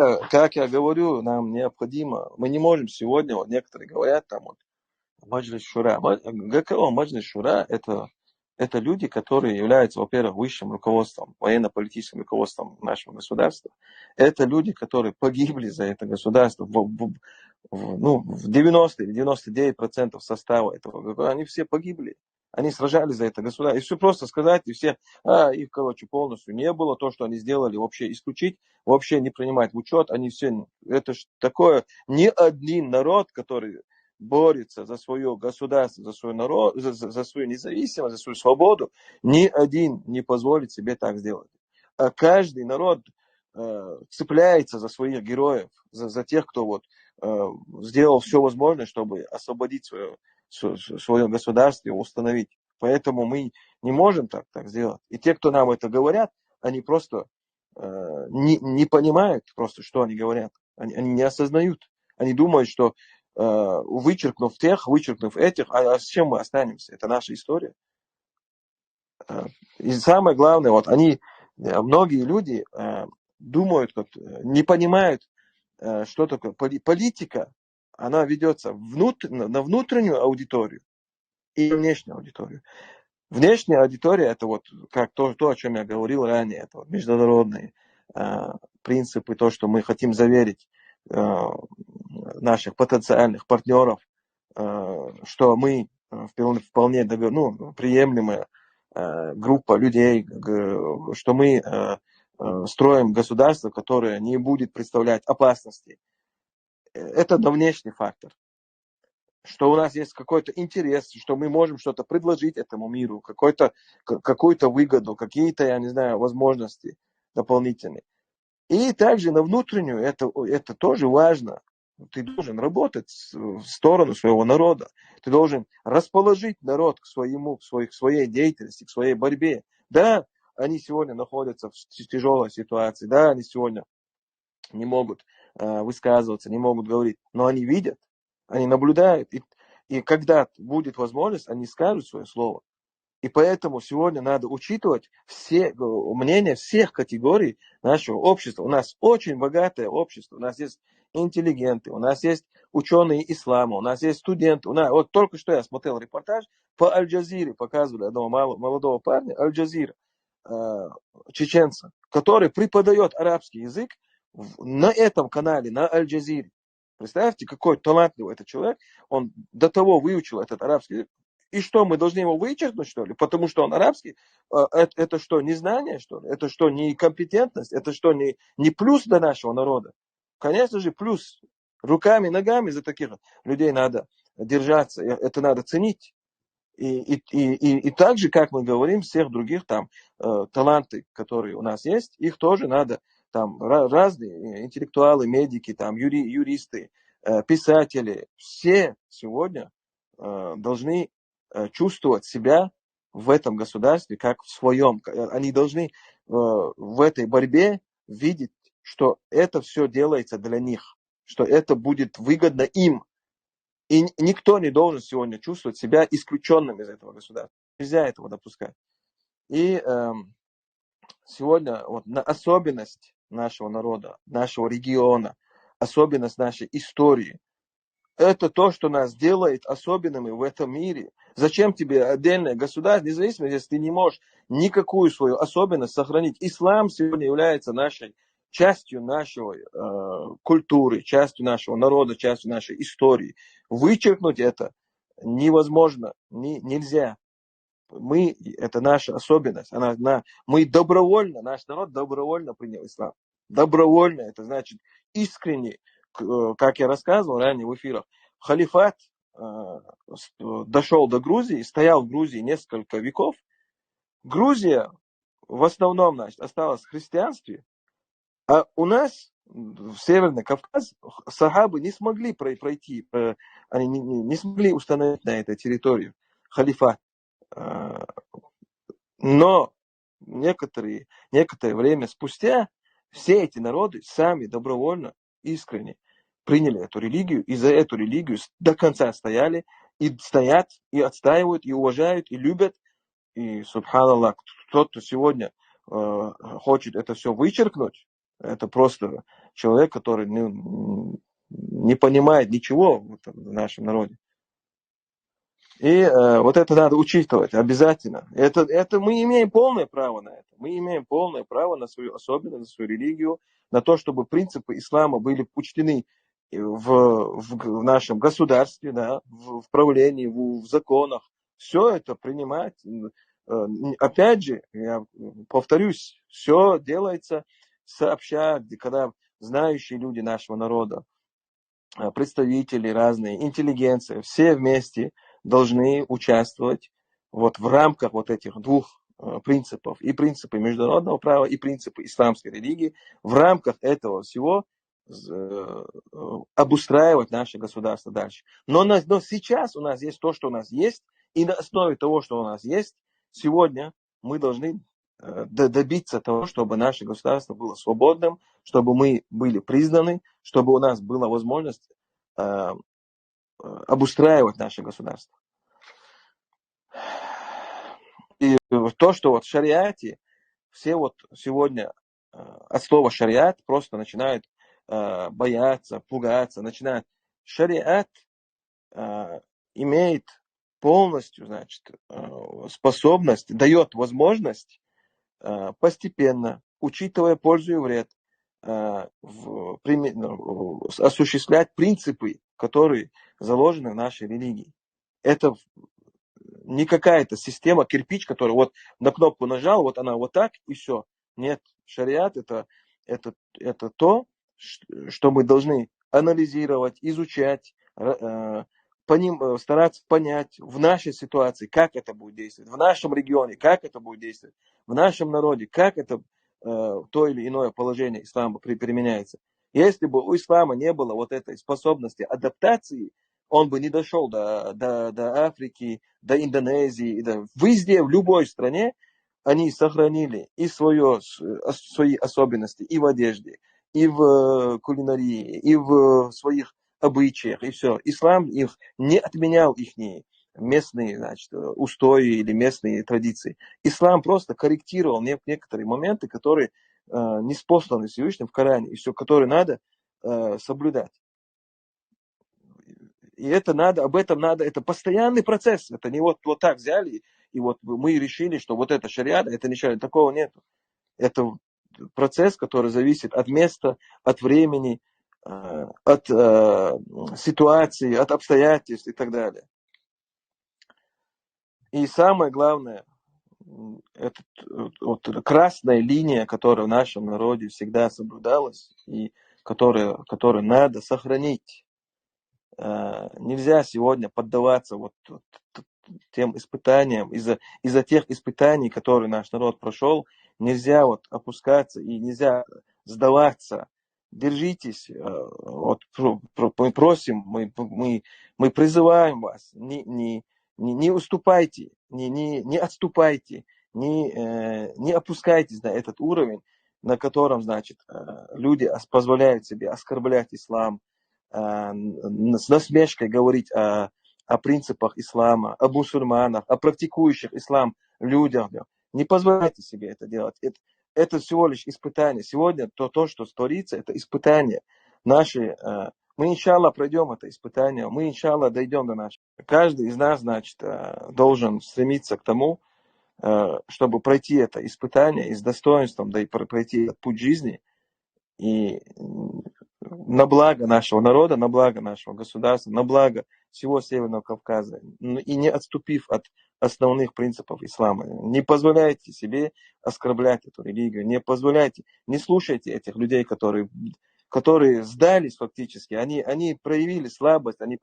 я говорю, нам необходимо, мы не можем сегодня, вот некоторые говорят, там вот, Маджлис Шура. ГКО Маджлис Шура это люди, которые являются, во-первых, высшим руководством, военно-политическим руководством нашего государства. Это люди, которые погибли за это государство. В 90 или 99% состава этого ГКО, они все погибли. Они сражались за это государство. И все просто сказать, и все, их, короче, полностью не было. То, что они сделали, вообще исключить, вообще не принимать в учет. Они все, это ж такое, ни один народ, который борется за свое государство, за свой народ, за свою независимость, за свою свободу, ни один не позволит себе так сделать. А каждый народ цепляется за своих героев, за тех, кто вот сделал все возможное, чтобы освободить свое государство и установить. Поэтому мы не можем так сделать. И те, кто нам это говорят, они просто не понимают просто, что они говорят. Они не осознают. Они думают, что вычеркнув тех, вычеркнув этих, а с чем мы останемся? Это наша история. И самое главное, вот многие люди думают, не понимают, что такое политика. Она ведется на внутреннюю аудиторию и внешнюю аудиторию. Внешняя аудитория, это вот как то, о чем я говорил ранее, это вот международные принципы, то, что мы хотим заверить наших потенциальных партнеров, что мы вполне приемлемая группа людей, что мы строим государство, которое не будет представлять опасности. Это внешний фактор. Что у нас есть какой-то интерес, что мы можем что-то предложить этому миру, какую-то выгоду, какие-то, я не знаю, возможности дополнительные. И также на внутреннюю, это тоже важно. Ты должен работать в сторону своего народа. Ты должен расположить народ к своей деятельности, к своей борьбе. Да, они сегодня находятся в тяжелой ситуации. Да, они сегодня не могут высказываться, не могут говорить. Но они видят, они наблюдают. И когда будет возможность, они скажут свое слово. И поэтому сегодня надо учитывать мнения всех категорий нашего общества. У нас очень богатое общество. У нас есть интеллигенты, у нас есть ученые ислама, у нас есть студенты. Вот только что я смотрел репортаж по Аль-Джазире, показывали одного молодого парня, Аль-Джазира, чеченца, который преподает арабский язык на этом канале, на Аль-Джазире. Представьте, какой талантливый этот человек. Он до того выучил этот арабский язык. И что, мы должны его вычеркнуть, что ли? Потому что он арабский? Это что, незнание, что ли? Это что, некомпетентность? Это что, не плюс для нашего народа? Конечно же, плюс. Руками, ногами за таких людей надо держаться. Это надо ценить. И так же, как мы говорим, всех других там таланты, которые у нас есть, их тоже надо, там разные интеллектуалы, медики, там юристы, писатели, все сегодня должны чувствовать себя в этом государстве как в своем. Они должны в этой борьбе видеть, что это все делается для них, что это будет выгодно им. И никто не должен сегодня чувствовать себя исключенным из этого государства. Нельзя этого допускать. И сегодня вот особенность нашего народа, нашего региона, особенность нашей истории, это то, что нас делает особенными в этом мире. Зачем тебе отдельное государство, независимо, если ты не можешь никакую свою особенность сохранить? Ислам сегодня является частью нашей культуры, частью нашего народа, частью нашей истории. Вычеркнуть это невозможно, нельзя. Это наша особенность. Мы добровольно, наш народ добровольно принял ислам. Добровольно, это значит искренне, как я рассказывал ранее в эфирах. Халифат дошел до Грузии, стоял в Грузии несколько веков. Грузия в основном, значит, осталась в христианстве, а у нас в Северный Кавказ сахабы не смогли пройти, они не смогли установить на этой территории халифат. Но некоторое время спустя все эти народы сами добровольно, искренне приняли эту религию, и за эту религию до конца стояли, и стоят, и отстаивают, и уважают, и любят. И, субханаллах, тот, кто сегодня хочет это все вычеркнуть, это просто человек, который не понимает ничего в нашем народе. И вот это надо учитывать обязательно. Это мы имеем полное право на это. Мы имеем полное право на свою особенность, на свою религию, на то, чтобы принципы ислама были учтены в нашем государстве, да, в правлении, в законах. Все это принимать. Опять же, я повторюсь, все делается сообща, когда знающие люди нашего народа, представители разные, интеллигенция, все вместе должны участвовать вот в рамках вот этих двух принципов. И принципы международного права, и принципы исламской религии. В рамках этого всего обустраивать наше государство дальше. Но сейчас у нас есть то, что у нас есть. И на основе того, что у нас есть, сегодня мы должны добиться того, чтобы наше государство было свободным, чтобы мы были признаны, чтобы у нас была возможность обустраивать наше государство. И то, что вот в шариате, все вот сегодня от слова шариат просто начинают бояться, пугаться, начинают. Шариат имеет полностью, значит, способность, дает возможность постепенно, учитывая пользу и вред, осуществлять принципы, которые заложены в нашей религии. Это не какая-то система, кирпич, который вот на кнопку нажал, вот она вот так и все. Нет, шариат это то, что мы должны анализировать, изучать, стараться понять в нашей ситуации, как это будет действовать, в нашем регионе, как это будет действовать, в нашем народе, как это то или иное положение ислама применяется. Если бы у ислама не было вот этой способности адаптации, он бы не дошел до Африки, до Индонезии, везде, в любой стране они сохранили и свои особенности и в одежде, и в кулинарии, и в своих обычаях, и все. Ислам их не отменял, их местные, значит, устои или местные традиции. Ислам просто корректировал некоторые моменты, которые не спосланы Всевышним в Коране, и все, которые надо соблюдать. И об этом надо, это постоянный процесс. Это не вот так взяли, и вот мы решили, что вот это шариат, это не шариат. Такого нет. Это процесс, который зависит от места, от времени, от ситуации, от обстоятельств и так далее. И самое главное, это вот красная линия, которая в нашем народе всегда соблюдалась, и которую надо сохранить. Нельзя сегодня поддаваться вот тем испытаниям, из-за тех испытаний, которые наш народ прошел, нельзя вот опускаться и нельзя сдаваться. Держитесь, вот, мы просим, мы призываем вас, не уступайте, не отступайте, не опускайтесь на этот уровень, на котором, значит, люди позволяют себе оскорблять ислам, с насмешкой говорить о принципах ислама, о мусульманах, о практикующих ислам людях. Не позволяйте себе это делать. Это всего лишь испытание. Сегодня то, что творится, это испытание. Мы, иншаллах, пройдем это испытание. Мы, иншаллах, дойдем до нашего. Каждый из нас, значит, должен стремиться к тому, чтобы пройти это испытание и с достоинством, да и пройти этот путь жизни. И на благо нашего народа, на благо нашего государства, на благо всего Северного Кавказа, и не отступив от основных принципов ислама. Не позволяйте себе оскорблять эту религию, не слушайте этих людей, которые сдались фактически, они проявили слабость, они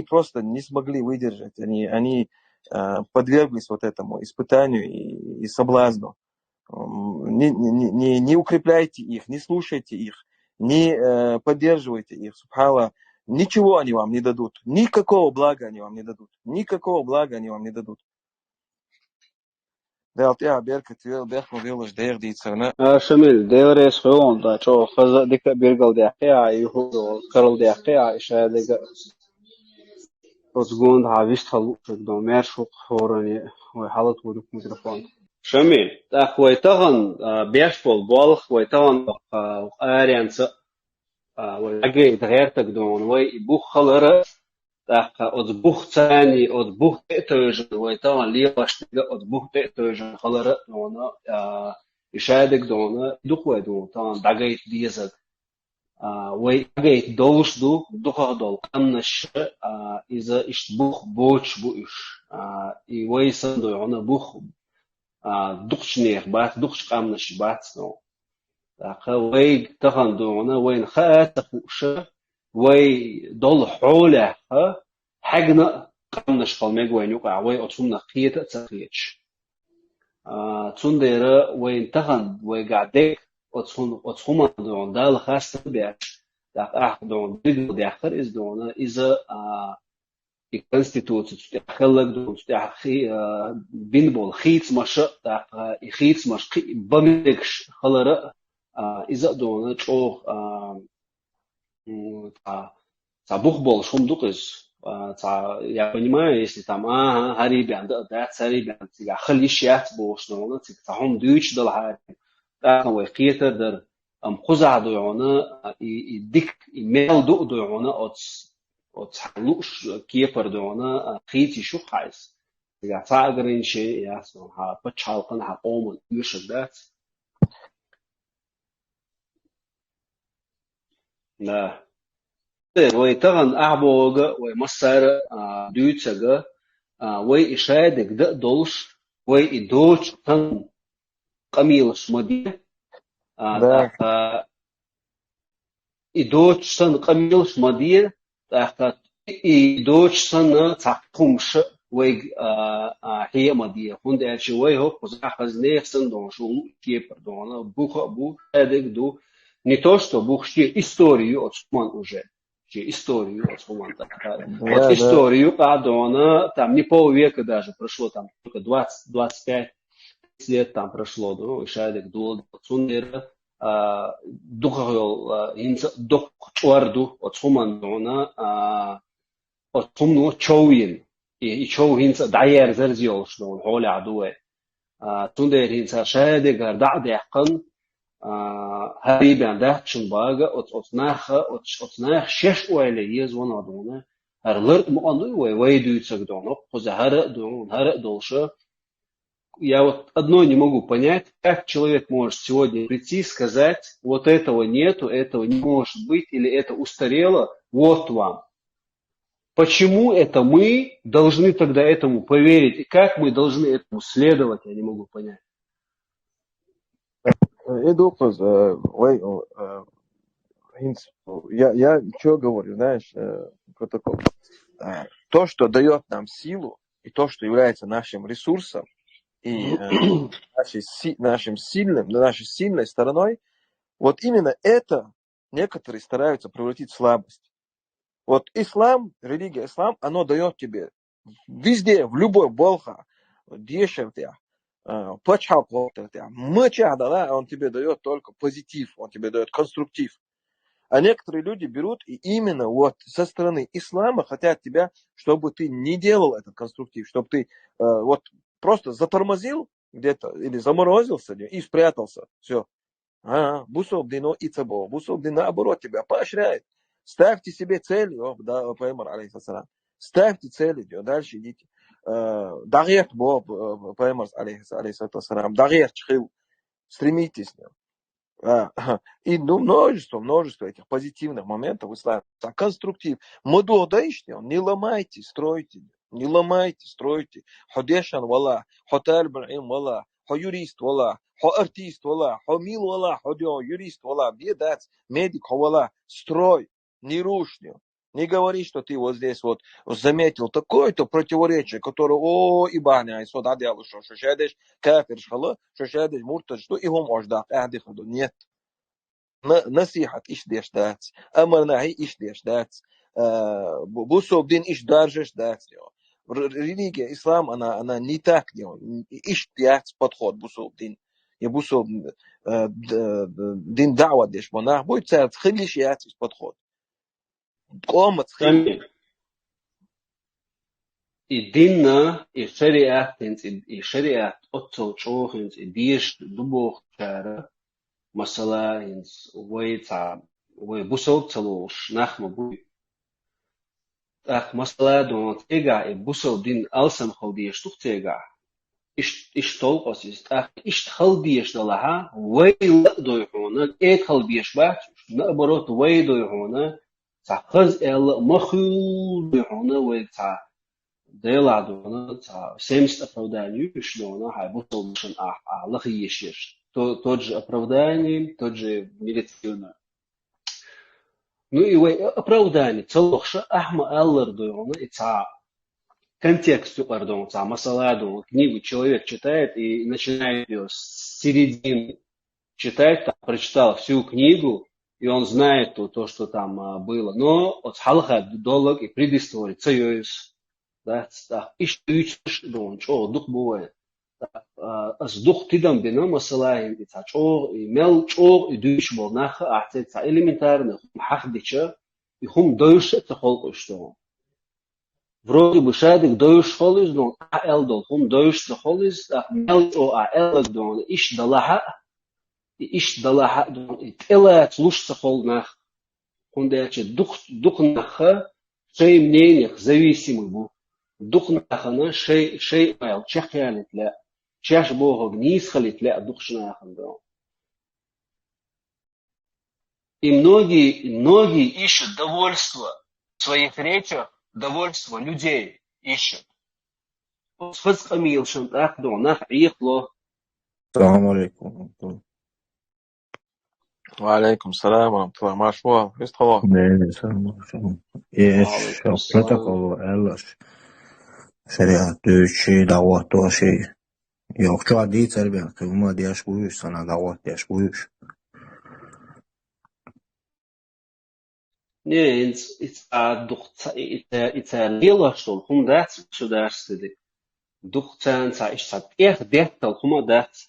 просто не смогли выдержать, они подверглись вот этому испытанию и соблазну. Не укрепляйте их, не слушайте их, не поддерживайте их, субхалла. Ничего они вам не дадут, никакого блага они вам не дадут, никакого блага они вам не дадут. شميل ديريس خيون دا شو خزا ديك بيرقل ديقيا يهو كرل ديقيا إشا ديك وتقول ها بيشتغل شو ميرشوق هوراني وحالت ودوك ميكروفون شميل تاخ ويتغن بيشبول بالخ ويتغن آريانس ويلاقي دغيرتك دون وي بوخ خلرة تاخ od بوخ ثاني od بوخ تأتوجن ويتغن ليواش od بوخ تأتوجن خلرة دون إشادك دون دوخ دون طبعا دقيت ديزك وي دقيت دوش دو دوخ دول قمنش إذا إش بوخ بوش بوش إي ويسن دو عنا بوخ دوخش نيخ بات دوخش قمنش بات نو وي تغن دونا وين خات تخوش وي دول حوله حقنا قمنش قلمك وين يقع وي أتصمنا قيتة تخيتش تندر وين تغن وقعدك أتصمنا دون دال خاص تبيعش دون دقل داخل إز دون إذا الكونستيتوت تخلق دون تخي بينبول خيت مش خيت مش بمدكش خلرة إذا دون تشوف бух шумдук из я понимаю, если там харибян да царибян тига хлишят бошно тиг тахом дүйч дал хар да way qiyter der خزع دوعنا يدك ميل دو دوعنا от луш кипер دوعنا قيتي شو خايس تيجا تعقرين شيء يا سو ها بتشالقن ها قوم يشدات لا ويتغن أعبوغ ومصر دوتشغ وي إشادك ده دولش وي إدوش تن قميلش مدية Да, إدوش تن قميلش مدية إدوش تن تحكمش وي هي مدية هند أشي وي هو قزح خزنيخ سن دون شو كيبر دون بو هذاك دو не то что Бог ще историю от Суман уже. Ще историю от Суман. Вот да, да. историю, она там не полвека даже прошло, там только 20-25 лет там прошло, да, и шайдек дул, цунер, духовел, инца, дух чуарду от Суман, от Сумну чоуин, и чоу инца дайер зерзиол, что он холи адуэ. Цунер инца шайдек дад яхкан, هريبان ده شنباغا اتناخ شش ويلي يزون ادونا هرلر مقانو ويدو цагдонок позахара дольше. Я вот одно не могу понять, как человек может сегодня прийти и сказать, вот этого нету, этого не может быть, или это устарело, вот вам. Почему это мы должны тогда этому поверить, и как мы должны этому следовать, я не могу понять. Эдукус, я что говорю, знаешь, протокол. То, что дает нам силу, и то, что является нашим ресурсом, и нашей сильной стороной, вот именно это некоторые стараются превратить в слабость. Вот ислам, религия ислам, оно дает тебе везде, в любой болха, дешевтя, почхалкотя, мычадала, он тебе дает только позитив, он тебе дает конструктив. А некоторые люди берут и именно вот со стороны ислама хотят тебя, чтобы ты не делал этот конструктив, чтобы ты вот просто затормозил где-то или заморозился и спрятался. Все. Бусобдино и цабо. Бусобдин наоборот тебя поощряет. Ставьте себе цель, Пайгамбар алейхиссалам. Ставьте цели, дальше идите. Дагер Боб, Пайгамбар алейхиссалам. Дагер чхил. Стремитесь. И множество этих позитивных моментов в исламе. Конструктив. Не ломайте, стройте. Не ломайте, стройте. Ходешан вала, хоталь браим вала, хо юрист вала, хо артист вала, хо мил вала, хо юрист вала, бедец, медик вала, строй, не рушни. Не говори, что ты вот здесь вот заметил такое-то противоречие, которое, ибаня, и сюда делаешь, что шедешь кафир шхала, что шедешь муртад, что и хом ождак, ахдихаду. Нет. Насихат иш деш дац, амарнахи иш деш дац, бусобдин иш даржеш дац. Религия, ислам, она не так делает. Иш дац подход бусобдин. И бусобдин дава деш монах, будет царь, хилиш яц подход. И динна, и шариат, отцов чохинс, и диш, дубох чара, масала инс, вой бусов целуш, нахма буй. Ах, масала дон тега, и бусов дин алсам халдиш тух тега. Иш толкос ist, ах, иш халдиш далаха, вой ладой хона, эт халдиш бах, наоборот, вой дой хона, خز مخول بهونه ويتا ديلا دونا تا سемст оправдание пишлона хай бутолшен Аллах ешеш тот же оправдание тот же медицина ну и оправдание целохша ахма Аллар доона и та контексту пардон та масаладу книгу человек читает и начинает ее с середины читать там прочитал всю книгу и он знает то, что там было. Но от халха долг и предыстория, цеюс, да, иш ич дон, чо дух бывает. As дух тидам бина масалаим и та чо и мел чо и душ болнаха ахте та элементарно хахдича и хум доюш это холко что. Вроде бы шадик доюш холис дон эл дол хум доюш холис мел чо эл дон иш далаха иш далаха ила слушаться холнах хундячи дух наха шей мнениях зависимый был дух наха на шей майл чахялит ля чаш бога гниз халит ля дух шнахан да и многие ищут довольство в своих речах довольство людей ищут فزق أميل شنط أخدو نخ عيقلو. السلام عليكم. وعليكم السلام ورحمة الله. ما شو есть хава? Neyse, iş وعليكم السلام. protokol eller şeriat şey davat o şey yok şu adi terbiye kılma diyaş buyuş sana davat diyaş buyuş. Nee, it's a it's a lila stol. Hum dat zo daar stede. Duchtan sa is dat echt dechtel. Hum dat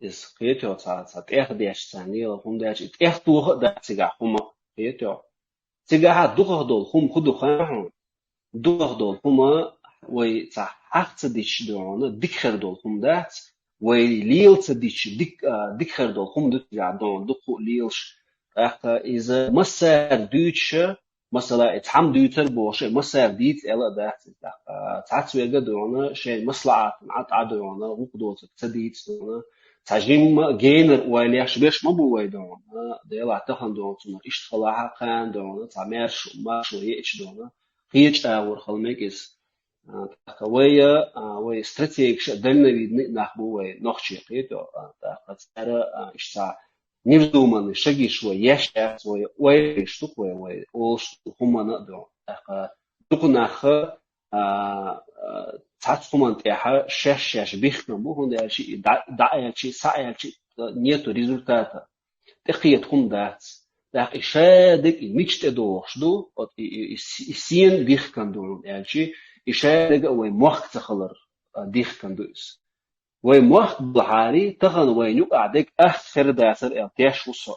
is geet jo sa echt dechtan. Lila hum dat it echt door dat siga hum geet jo. Siga ha door dol hum khudu khan. Door dol hum way sa hart dich doon dikker dol hum dat. Way lil dich dikker dol hum dat ja doon dukhu lilsh. إذا مسار دوتش مثلا اتحم دوتر بوشي مسار ديت إلا دات تعت ويجا دونا شيء مصلعة عت عدونا وقدوت تديت دونا تعجيم جينر ويليش بيش ما بوي دونا ديلا تخن دونا اشتغلها كان دونا تعمرش ما شو هيش دونا هيش أور خلميكس ويا ويا استراتيجية دلنا نحبو ويا نخشي قيتو ترى اشتغل невздуманный шаги швой яшя свой ой штуку ой ол хумана до дукунаха цацхуман теха шеш бихна бухун яши да яши са яши нету результата тахиет хумдац так ишадик мичте дошду от син бихкан до яши ишадик ой мохт خلر дихкан дус وي موخ بحاري تخن وي نوك عدك أخر داسر التياش وصو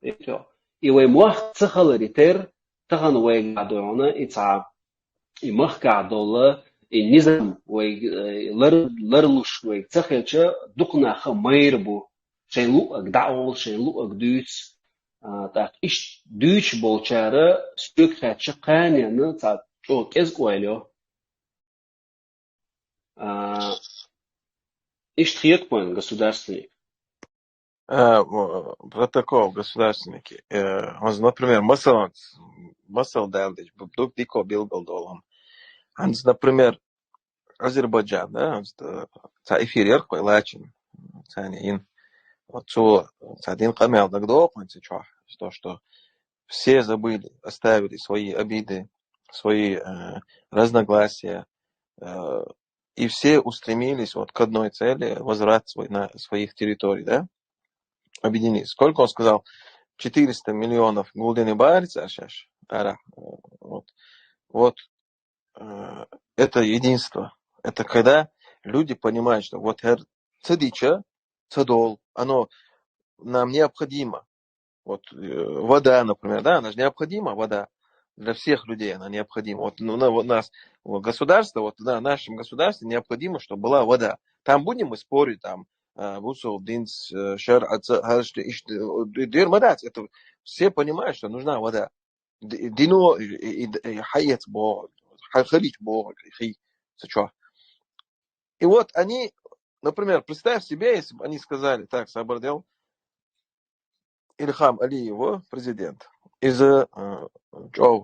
إيتو وي موخ تخل ريتر تخن وي قادونا إتعاب موخ قادولا النظام وي لرلوش وي تخيلش دقنا خمير بو شين لوك دعول شين لوك دوتس تاك إش دوتش بولشارة سوك خاتش قانيانا تاك شو كيز قويلو Ишт понял, государственник. Протокол государственники. Например, масал дайлдич, бубдук дико билгалдолам. Например, Азербайджан, да, та эфир лачин, ин, вот что, один камел дагдо, то, что все забыли, оставили свои обиды, свои разногласия, и все устремились вот к одной цели, возврат своих территорий, да? Объединились. Сколько он сказал? 400 миллионов гулден и барица, вот это единство. Это когда люди понимают, что вот цадича, цадол, оно нам необходимо. Вот вода, например, да, она же необходима, вода. Для всех людей она необходима. Вот у нас государство, вот в нашем государстве необходимо, чтобы была вода. Там будем мы спорить, там, это все понимают, что нужна вода. И вот они, например, представь себе, если бы они сказали, так, Сабардел, Ильхам Алиев, президент, из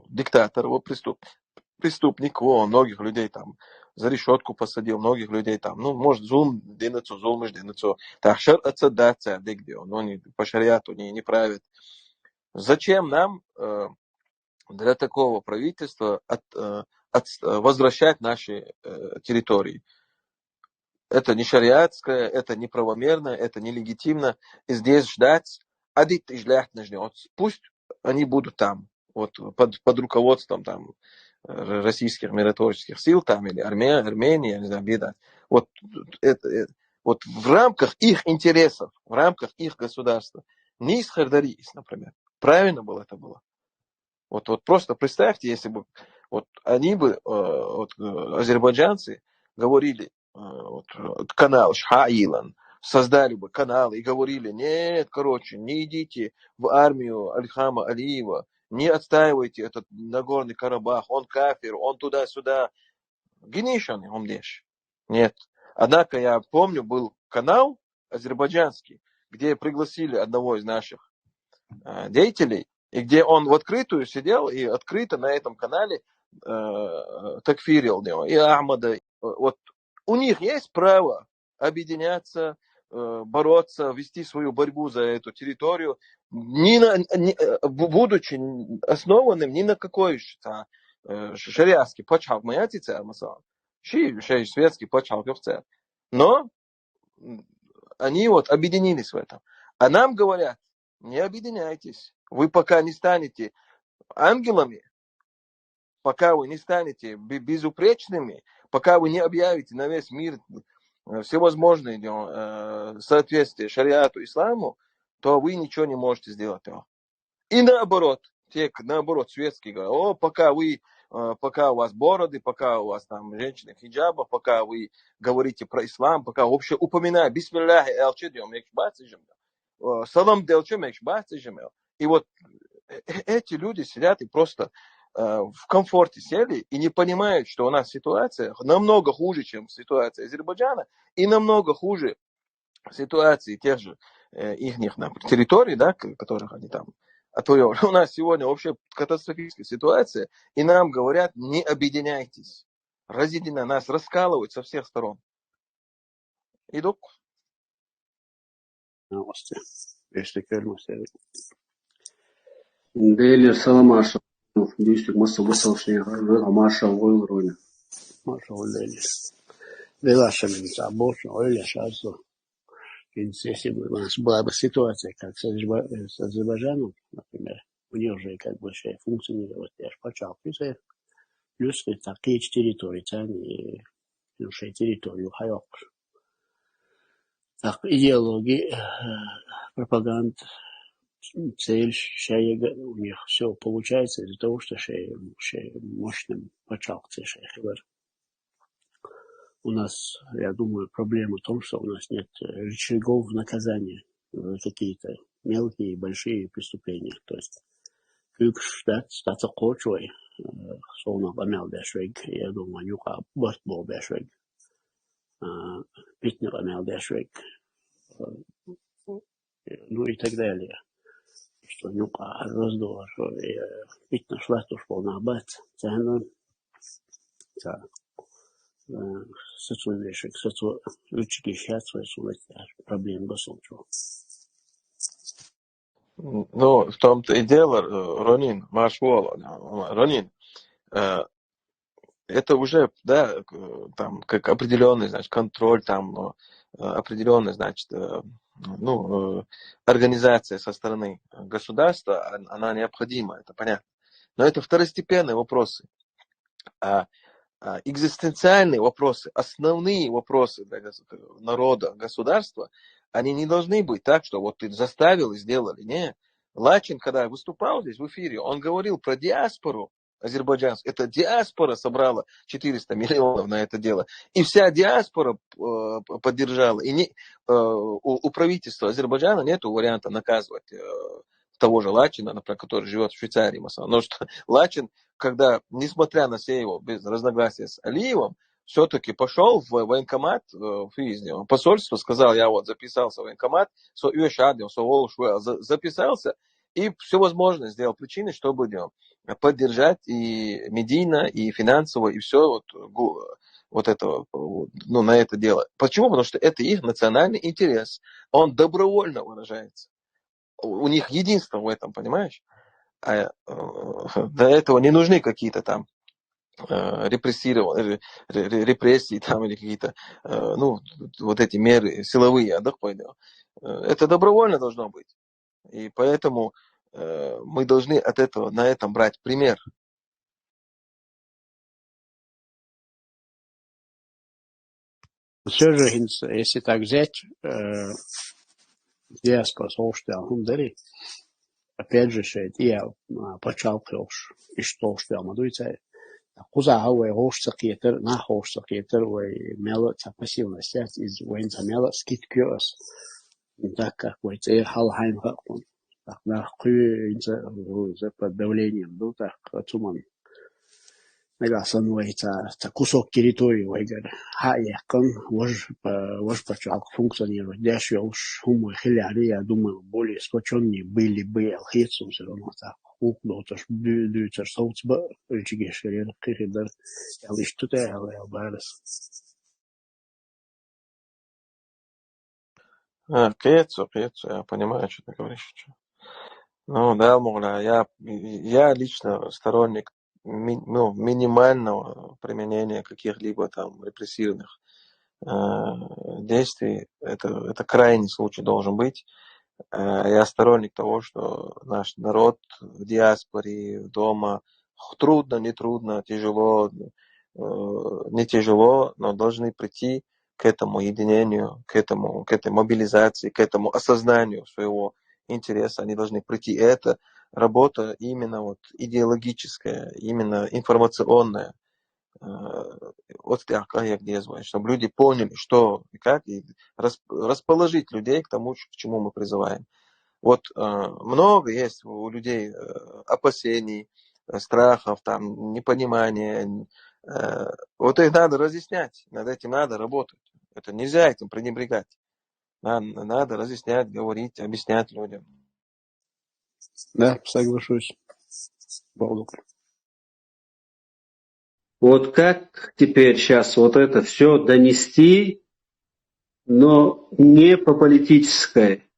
диктатор, преступник, многих людей там за решетку посадил, многих людей там, ну, может, зулм денецо, так, шар ацадация, где он, они по шариату не правят. Зачем нам для такого правительства возвращать наши территории? Это не шариатское, это не правомерно, это нелегитимно. И здесь ждать, пусть они будут там, вот под руководством там российских миротворческих сил там или Армении, я не знаю, беда. Вот в рамках их интересов, в рамках их государства, не из Хардарис, например. Правильно было это было. Вот просто представьте, если бы вот они бы, азербайджанцы, говорили, канал Шаилан, создали бы канал и говорили, нет, не идите в армию Ильхама Алиева, не отстаивайте этот Нагорный Карабах, он кафир, он туда-сюда. Генишан, он лишь. Нет. Однако я помню, был канал азербайджанский, где пригласили одного из наших деятелей, и где он в открытую сидел и открыто на этом канале такфирил него. И Ахмада, вот У них есть право объединяться, бороться, вести свою борьбу за эту территорию, будучи основанным ни на какой шариатский почав маятице, светский почав певце. Но они вот объединились в этом. А нам говорят, не объединяйтесь. Вы пока не станете ангелами, пока вы не станете безупречными, пока вы не объявите на весь мир всевозможные соответствия шариату, исламу, то вы ничего не можете сделать. И наоборот, наоборот, светские говорят, пока у вас бороды, пока у вас там женщины в хиджабах, пока вы говорите про ислам, пока вообще упоминаю, бисмилляхи элчидиум, салам делчем, и вот эти люди сидят и просто в комфорте сели и не понимают, что у нас ситуация намного хуже, чем ситуация Азербайджана, и намного хуже ситуации тех же их территорий, да, которых они там отвоевали. У нас сегодня вообще катастрофическая ситуация, и нам говорят, не объединяйтесь. Разъединяйте, нас раскалывают со всех сторон. Идут. Дели Саламаша. Дистик Масса Высовший, Маша Уэлруина. Маша Уэлруина. Делаша Минца, Боша, Уэля Шасу. Если бы у нас была бы ситуация, как с Азербайджаном, например, у них уже как бы все функционировать, я же почал писать, плюс такие территории, они, территорию хайок. Так, идеологии, пропаганда, цель, у них все получается из-за того, что мощным почал шейхевер. У нас, я думаю, проблема в том, что у нас нет рычагов наказания за какие-то мелкие и большие преступления. То есть, статься кочевой, словно помял бешвег, я думаю, нюха бортбол бешвег, питнер помял бешвег, ну и так далее. Что нюха раздор, питнер шлатуш полна бат, цену, социальных проблем государства. Ну, в том-то и дело, Ронин, Ронин, это уже, да, там, как определенный, значит, контроль, там, определенный, значит, организация со стороны государства, она необходима, это понятно. Но это второстепенные вопросы. А экзистенциальные вопросы, основные вопросы для народа, государства, они не должны быть так, что вот ты заставил и сделали. Нет. Лачин, когда выступал здесь в эфире, он говорил про диаспору азербайджанскую. Это диаспора собрала 400 миллионов на это дело. И вся диаспора поддержала. И у правительства Азербайджана нет варианта наказывать того же Лачина, например, который живет в Швейцарии. Но что Лачин, когда, несмотря на все его без разногласия с Алиевым, все-таки пошел в военкомат в посольство, сказал, я вот записался в военкомат, записался, и все возможное сделал причиной, чтобы поддержать и медийно, и финансово, и все вот это, на это дело. Почему? Потому что это их национальный интерес. Он добровольно выражается. У них единство в этом, понимаешь? А для этого не нужны какие-то там репрессии там или какие-то, вот эти меры силовые, это добровольно должно быть. И поэтому мы должны на этом брать пример. Все же, если так взять, диаспора слушал Хундари, опять же, я почал клёш, и что мадуйца, куза хавай хош сакьетер, на хош сакьетер, вай мела пассивность, из военца мела скит кёс, так как вай цей халхайм хакун, так на хуй за под давлением, так отсуман. Нагасан вайца кусок территории вайгар хаякон вож почал функционировать. Дальше уж умы хиляри, я думаю, более сплоченные были бы алхицум все равно так. Уклоташ дюцер соцба рычаги шерер киридер. Я лишь тут я барс. Кецу, я понимаю, что ты говоришь. Ну, да, Мугля, я лично сторонник минимального применения каких-либо там репрессивных действий. Это крайний случай должен быть. Я сторонник того, что наш народ в диаспоре, дома, трудно, не трудно, тяжело, не тяжело, но должны прийти к этому единению, к этой мобилизации, к этому осознанию своего интереса. Они должны прийти. И это работа именно вот идеологическая, именно информационная. Вот так, где звать, чтобы люди поняли, что и как, и расположить людей к тому, к чему мы призываем. Вот много есть у людей опасений, страхов, там, непонимания. Вот их надо разъяснять, над этим надо работать. Это нельзя этим пренебрегать. Надо разъяснять, говорить, объяснять людям. Да, соглашусь. Богу. Вот как теперь сейчас вот это все донести, но не по политической,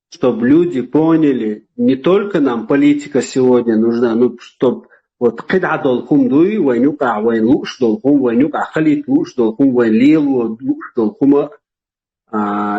чтобы люди поняли, не только нам политика сегодня нужна, ну, чтобы вот قطعة دولكم دوي وين يقع وين لوش دولكم وين يقع خليت لوش دولكم وين ليل ولوش دولكم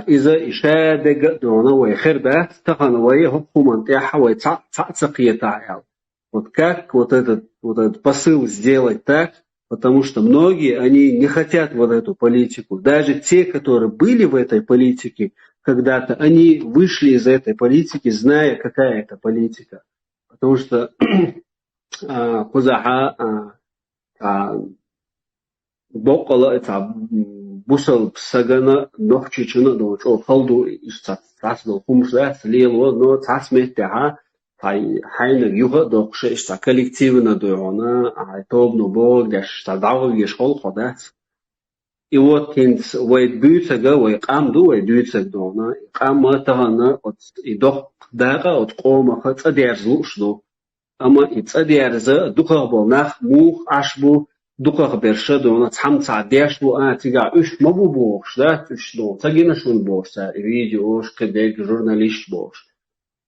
إذا إشادة دونا ويخير ده تقن ويه هم منطقة ويتصقية تعال. Вот как вот этот посыл сделать так, потому что многие, они не хотят вот эту политику. Даже те, которые были в этой политике когда-то, они вышли из этой политики, зная, какая это политика. Потому что قزحة بقلا بوصل بسجنا نحكي شنو نوجو خلدو تعس دو خمس لا سليل ونو تعس متها هاي حين يوها دوقش إشتا كوللективно دونا عيطوب نبوغ داش تدعو يشغل خدات и вот кенс вой бютсага вой камду вой бютсаг дона камма тагана от идох дага от кома хат дерзлушду ама ицадерза духаболнах мух ашбу духах бершадона цамца дешбу тига уш мабу бош да уш тагина шун бош видеош кедек журналист бош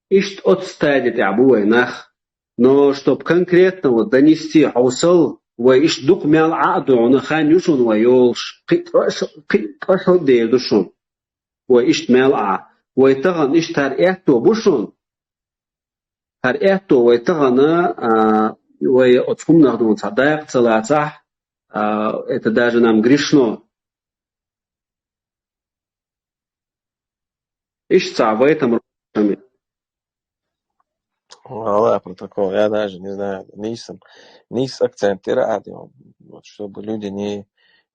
ишт от стадит ябуй нах но чтоб конкретно вот донести аусал وإيش دوق مال عقد عنا خان يشون ويولش قط ديردشون وإيش مال ويتغن إيش ترقيتو بشون ترقيتو ويتغن ويأتفهم نخدمون صداق صلاة это даже нам грешно. إيش صعب этом руками. Аллах, протокол, я даже не знаю, низ акценты радио, вот, чтобы люди не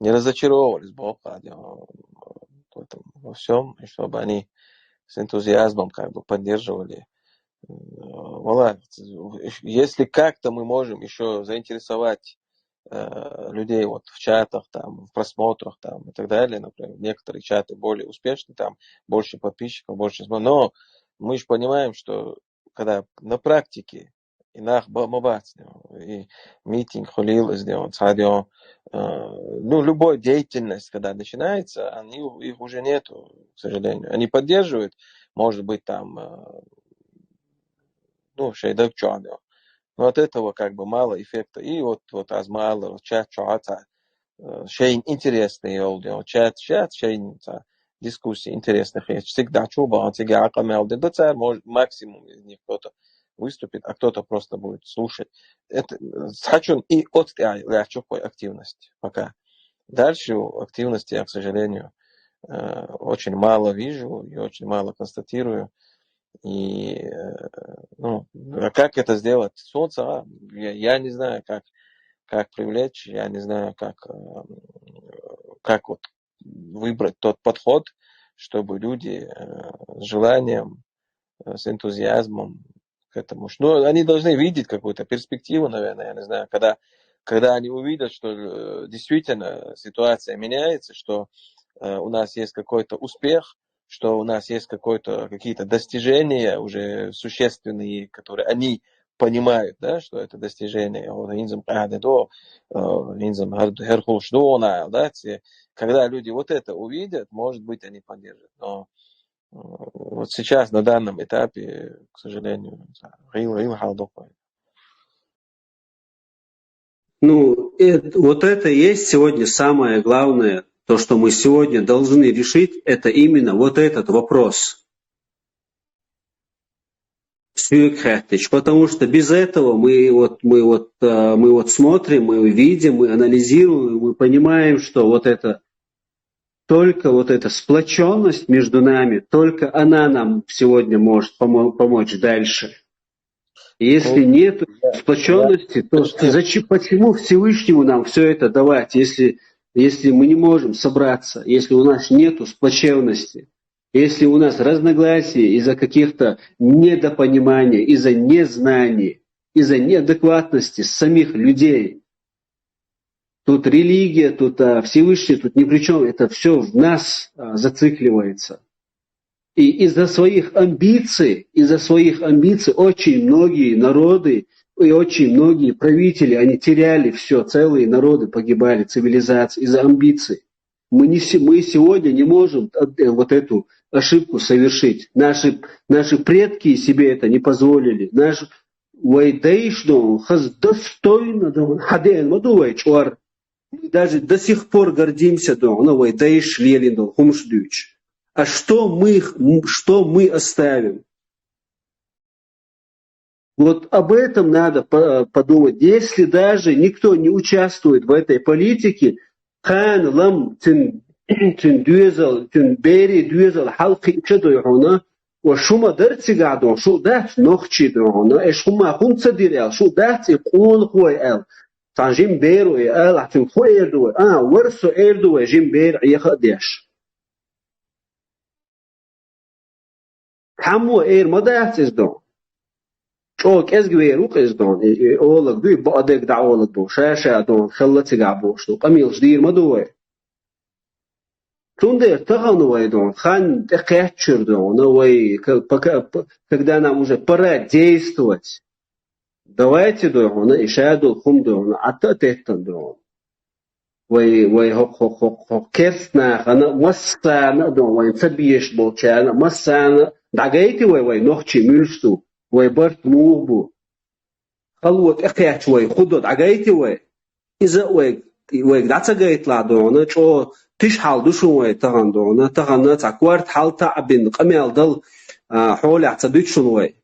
разочаровывались Бог радио во всем, и чтобы они с энтузиазмом как бы поддерживали. Аллах, если как-то мы можем еще заинтересовать людей вот в чатах, там, в просмотрах там, и так далее, например, некоторые чаты более успешны, там больше подписчиков, больше, но мы же понимаем, что когда на практике инах мабацнем и митинг хулил сделан, радио, ну, любой деятельность, когда начинается, их уже нету, к сожалению. Они поддерживают, может быть, там, ну, шейдак чадо. Но от этого как бы мало эффекта. И вот азмал, чат, шейн интересный, чат, шейн, дискуссии интересных есть. Всегда чуба, всегда акамелды. Да, царь, может, максимум из них кто-то выступит, а кто-то просто будет слушать. Это хочу и от лячукой активности пока. Дальше активности я, к сожалению, очень мало вижу и очень мало констатирую. И ну, как это сделать? Солнце, я не знаю, как привлечь, я не знаю, как вот выбрать тот подход, чтобы люди с желанием, с энтузиазмом к этому. Ну, они должны видеть какую-то перспективу, наверное, я не знаю, когда они увидят, что действительно ситуация меняется, что у нас есть какой-то успех, что у нас есть какие-то достижения уже существенные, которые они понимают, да, что это достижение. Вот, инзам кахдо, инзам херхулшдона, да, когда люди вот это увидят, может быть, они поддержат. Но вот сейчас, на данном этапе, к сожалению, Рил Халдокой. Ну, вот это и есть сегодня самое главное, то, что мы сегодня должны решить, это именно вот этот вопрос. Потому что без этого мы смотрим, мы видим, мы анализируем, мы понимаем, что только вот эта сплоченность между нами, только она нам сегодня может помочь дальше. Если нет сплоченности, то почему Всевышнему нам все это давать, если мы не можем собраться, если у нас нет сплоченности, если у нас разногласия из-за каких-то недопониманий, из-за незнаний, из-за неадекватности самих людей. Тут религия, тут Всевышний, тут ни при чем, это все в нас зацикливается. И из-за своих амбиций очень многие народы и очень многие правители, они теряли все, целые народы погибали, цивилизации из-за амбиций. Мы сегодня не можем вот эту ошибку совершить. Наши предки себе это не позволили. Даже до сих пор гордимся, а что мы оставим? Вот об этом надо подумать. Если даже никто не участвует в этой политике, وشو درتي قاعدون شو دات نخشي دون ايش هم هم تصدير شو دات يقول خوي تاجين بيرو عتم خوي اردو ورثو اردو جيم بير يخديش حمو اير ما دات ازدون شوك ازغويرو قزدون اولك دوي بعدك دعولك دو شاشه دون خلتي قابوش دو قميل جدير ما دوي Тунде тагановайдон хан экячердон, когда нам уже пора действовать. Давайте дон, ишаду хумдон, ататеттон дон. Вай хок керстна, ана массана дон, вай цабиеш болчана, массана. Дагайти вай нохчи мюльсту, вай барт мугбу. Халвот экяч вай худо дагайти вай. Иза вай дацагайт ла дон, чо تيش حال دوشون تغندونا تغنا تعكورت حال تعبين قميل ضل حول اعتديت شنوي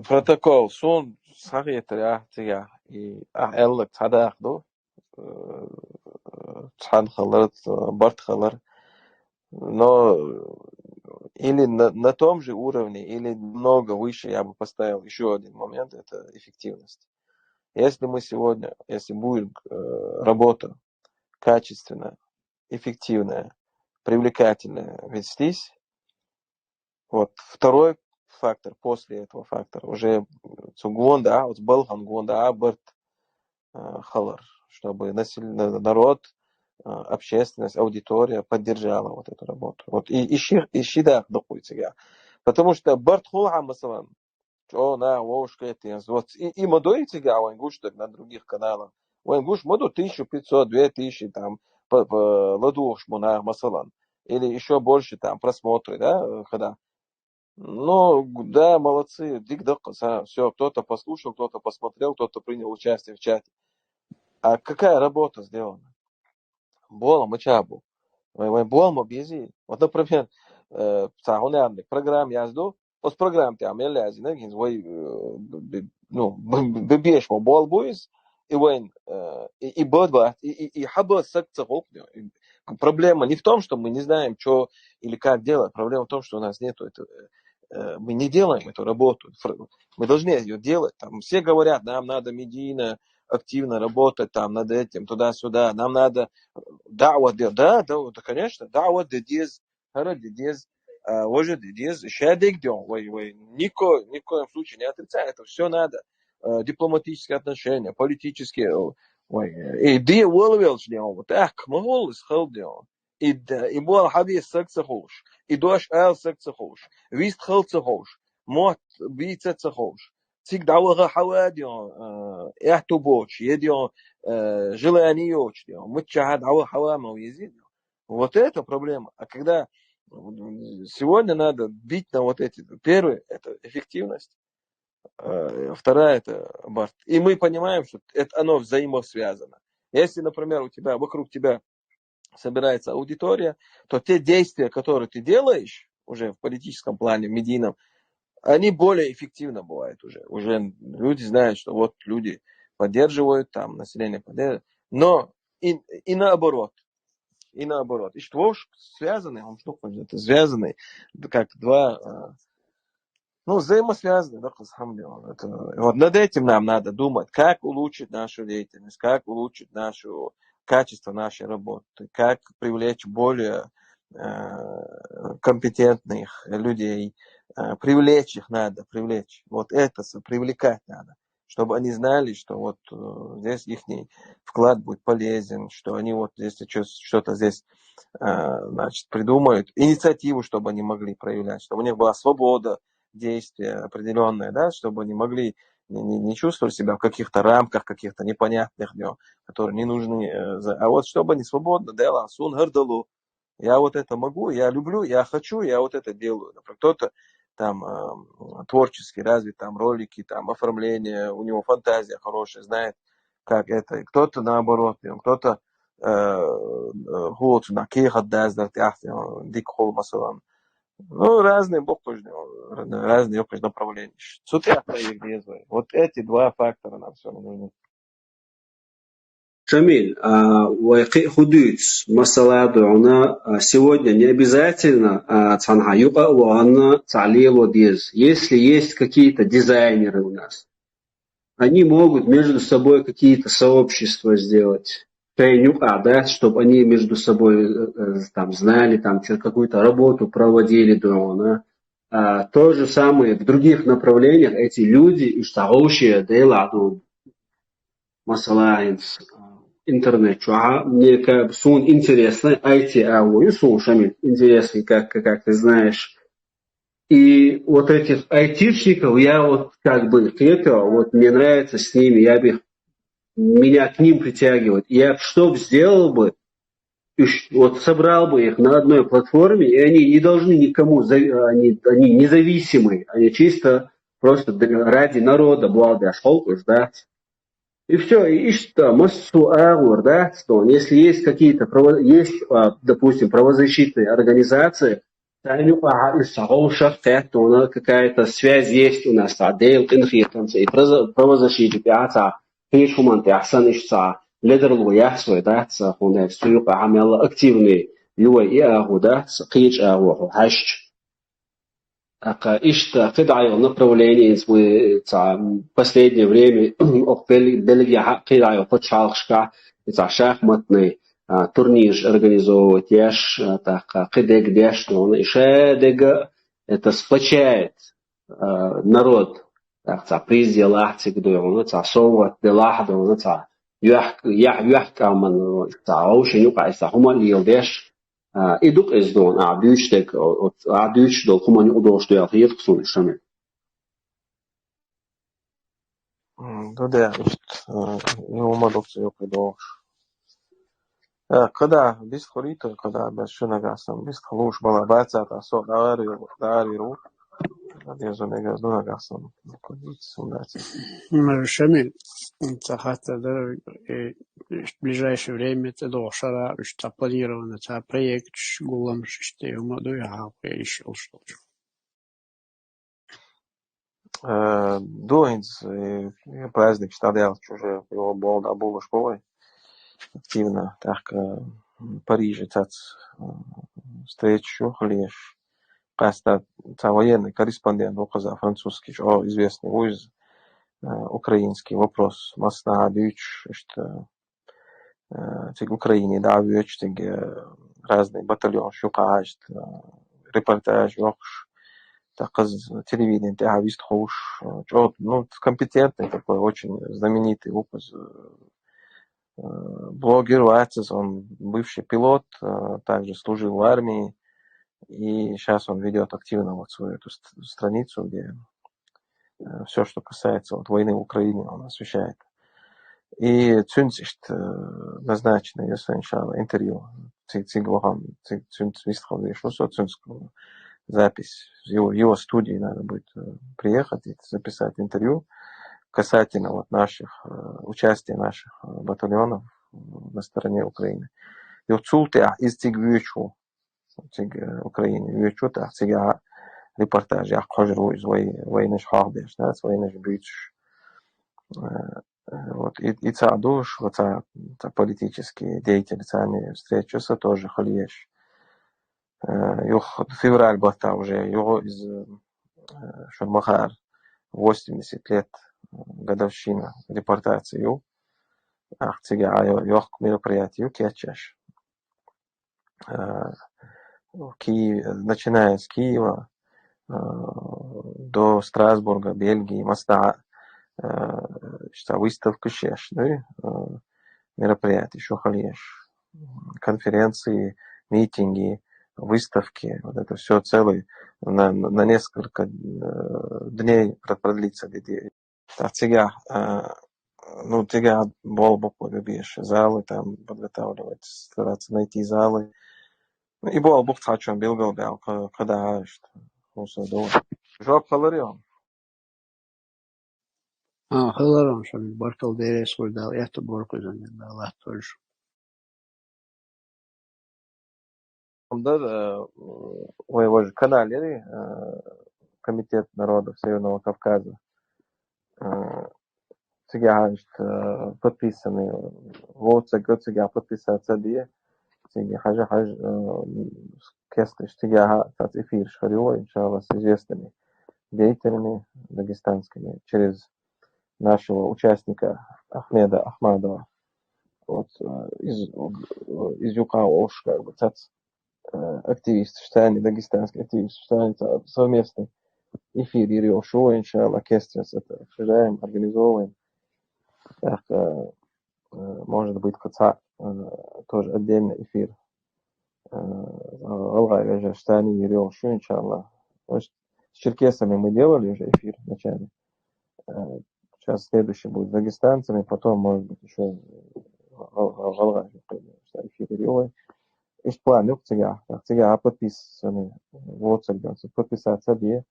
Протокол сон сахиятер яхтига и эллек цадахдо цад халар барт халар, но или на том же уровне, или много выше я бы поставил еще один момент, это эффективность. Если будет работа качественная, эффективная, привлекательная вестись, вот второй фактор после этого фактора уже цугонда, вот балхан гонда, барт халар, чтобы народ, общественность, аудитория поддержала вот эту работу. Вот и щидах доходится я. Потому что барт хула масалан, и модуете гуш так на других каналах. Гуш моду 1500, 2000 там ладуш мона масалан. Или еще больше там просмотры, да, когда. Ну, да, молодцы, все, кто-то послушал, кто-то посмотрел, кто-то принял участие в чате. А какая работа сделана? Бола мачабу. Бола мобизи. Вот, например, программ язду. Os programma te aliás, né? Que vai, não, bebês com ball boys e вайн и бодва и хаба секция гопня. Проблема не в том, что мы не знаем, что или как делать. Проблема в том, что у нас нету этого. Мы не делаем эту работу. Мы должны ее делать. Там все говорят, нам надо медийно, активно работать, там над этим, туда-сюда. Нам надо дауат делать. Да, конечно, дауат дедез, хара дедез. Уже здесь шадик дён, ни в коем случае не отрицает, это все надо, дипломатические отношения, политические, и где волвел дён, вот так, могол исхал дён, и был хабис секса хош, и дош эл секса хош, вист хелца хош, мот бийца хош. Цик дауга хавадио, эхту боч, едио желаниоч, мытча дауга хавама уезидио. Вот это проблема. А когда сегодня надо бить на вот эти. Первое – это эффективность. Вторая – это барт. И мы понимаем, что это оно взаимосвязано. Если, например, вокруг тебя собирается аудитория, то те действия, которые ты делаешь уже в политическом плане, в медийном, они более эффективно бывают уже. Уже люди знают, что вот люди поддерживают, там население поддерживает. Но и наоборот. И наоборот. И что связаны, он что это связаны, как два, взаимосвязаны, да, вот над этим нам надо думать, как улучшить нашу деятельность, как улучшить качество нашей работы, как привлечь более компетентных людей, привлечь их надо, вот это привлекать надо, чтобы они знали, что вот здесь их вклад будет полезен, что они вот здесь что-то здесь придумают, инициативу, чтобы они могли проявлять, чтобы у них была свобода действия определенная, да, чтобы они могли не чувствовать себя в каких-то рамках, каких-то непонятных, которые не нужны, а вот чтобы они свободно делали, сун гордалу. Я вот это могу, я люблю, я хочу, я вот это делаю. Например, кто-то там творчески развит, там ролики, там оформление, у него фантазия хорошая, знает, как это. И кто-то наоборот, кто-то год на кеха даздер дик хол масалан. Разные разные направления. Вот эти два фактора нам все нужны. Шамиль, худуц масала дуна сегодня не обязательно цанхаюка уанна цалило диз. Если есть какие-то дизайнеры у нас, они могут между собой какие-то сообщества сделать. Да, чтобы они между собой там знали, там какую-то работу проводили. То же самое в других направлениях эти люди и штаушие делают масала интернет, мне как сун интересно, IT, сун Шамиль интересный, как ты знаешь. И вот этих айтишников я вот как бы вот мне нравится с ними, меня к ним притягивает. Я что сделал бы, вот собрал бы их на одной платформе, и они не должны никому, они независимые, они чисто просто ради народа, благо, да. И все, и что, да, что если есть какие-то, допустим, правозащитные организации, какая-то связь есть у нас, и правозащитники, лидерлу яхсвой, да, активные, да, قطعة направлений в последнее время Бельгия кидаю почалшка шахматный турнир организовывать так кидек дешно еще дега это сплочает народ так приз делахтик дуем соват делахдо юх каман очень юкайса хумалил деш Идук ездон, адючтек дол кумани удошту я хиет ксун Шамиль. Да, умадокся я придолж. Когда без хорита, когда без шунагасам, без халуш бала бацата, дариру, надежду негазду нагасам, сундати. Шамиль, это в ближайшее время это должно что планировано, это проект гулам шестей умоду я еще что. Дуинс праздник стадиал уже его была школой активно, так Париже цац встречу хлеш. Каста военный корреспондент указа французский, известный вуз украинский вопрос масна дюч, что в Украине да дюч разный батальон шукаешь репортаж вокш так телевидение вист хош компетентный такой очень знаменитый указ блогер Вацис, он бывший пилот, также служил в армии, и сейчас он ведет активно вот свою эту страницу, где все, что касается вот войны в Украине, он освещает. И цюнцишт назначено, если иншалла, интервью. Запись в его студии надо будет приехать и записать интервью касательно вот наших участия наших батальонов на стороне Украины. И вот цулте из цигвючу Украины, вючу та цига репортаж, я хожу из войны шхардеш, да, войны жбюч. Вот и цадуш, вот политические деятели сами встречаются тоже хольеш. Юх февраль бата уже его из Шурмахар 80 лет годовщина депортации. Ах, цига юх мероприятию кетчаш. Начиная с Киева до Страсбурга, Бельгии, Моста, выставка шеш, мероприятия, еще хольеш, конференции, митинги, выставки, вот это все целый на несколько дней продлится. Тига, тига болбоку любишь, залы там подготавливать, стараться найти залы. И болбок хочу билгал, когда что усадил. Жоп халарион. Хыларам шамил бартал дерес курдал это борку занен Allah тоже. Да, его же канале Комитет народов Северного Кавказа. Сега подписаны, вот сега подписаться где, сега хажа кесты, сега тат эфир шхарио, иншалла, с известными деятелями дагестанскими через нашего участника Ахмеда Ахмадова, вот из ЮКАОШ, как бы, активист штани, дагестанский активист штани, совместный эфир Ирио Шоу, иншалла, кестес, это обсуждаем, организовываем. Так, может быть, тоже отдельный эфир. Алга же штани Ирио Шоу, иншалла. С черкесами мы делали уже эфир вначале. Сейчас следующий будет с дагестанцами, потом, может быть, еще Алга эфир Ирио. Есть план, цыга подписаны, вот подписаться где.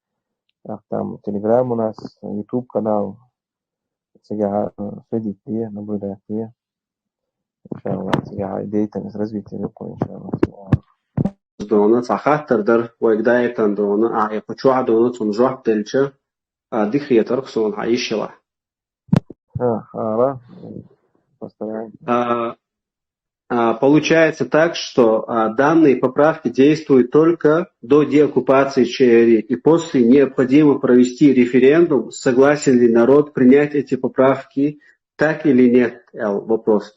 Там Телеграм у нас, YouTube канал, цыга следить где, наблюдать где. Иншалла, цыга деятельность развития любой, иншалла. دونا تخاطر در ويقدايتان دونا يقشوع دونا تنجوح دلچه دخية تركسون عايشة. Постараемся. Получается так, что данные поправки действуют только до деоккупации ЧРИ, и после необходимо провести референдум, согласен ли народ принять эти поправки, так или нет, вопрос.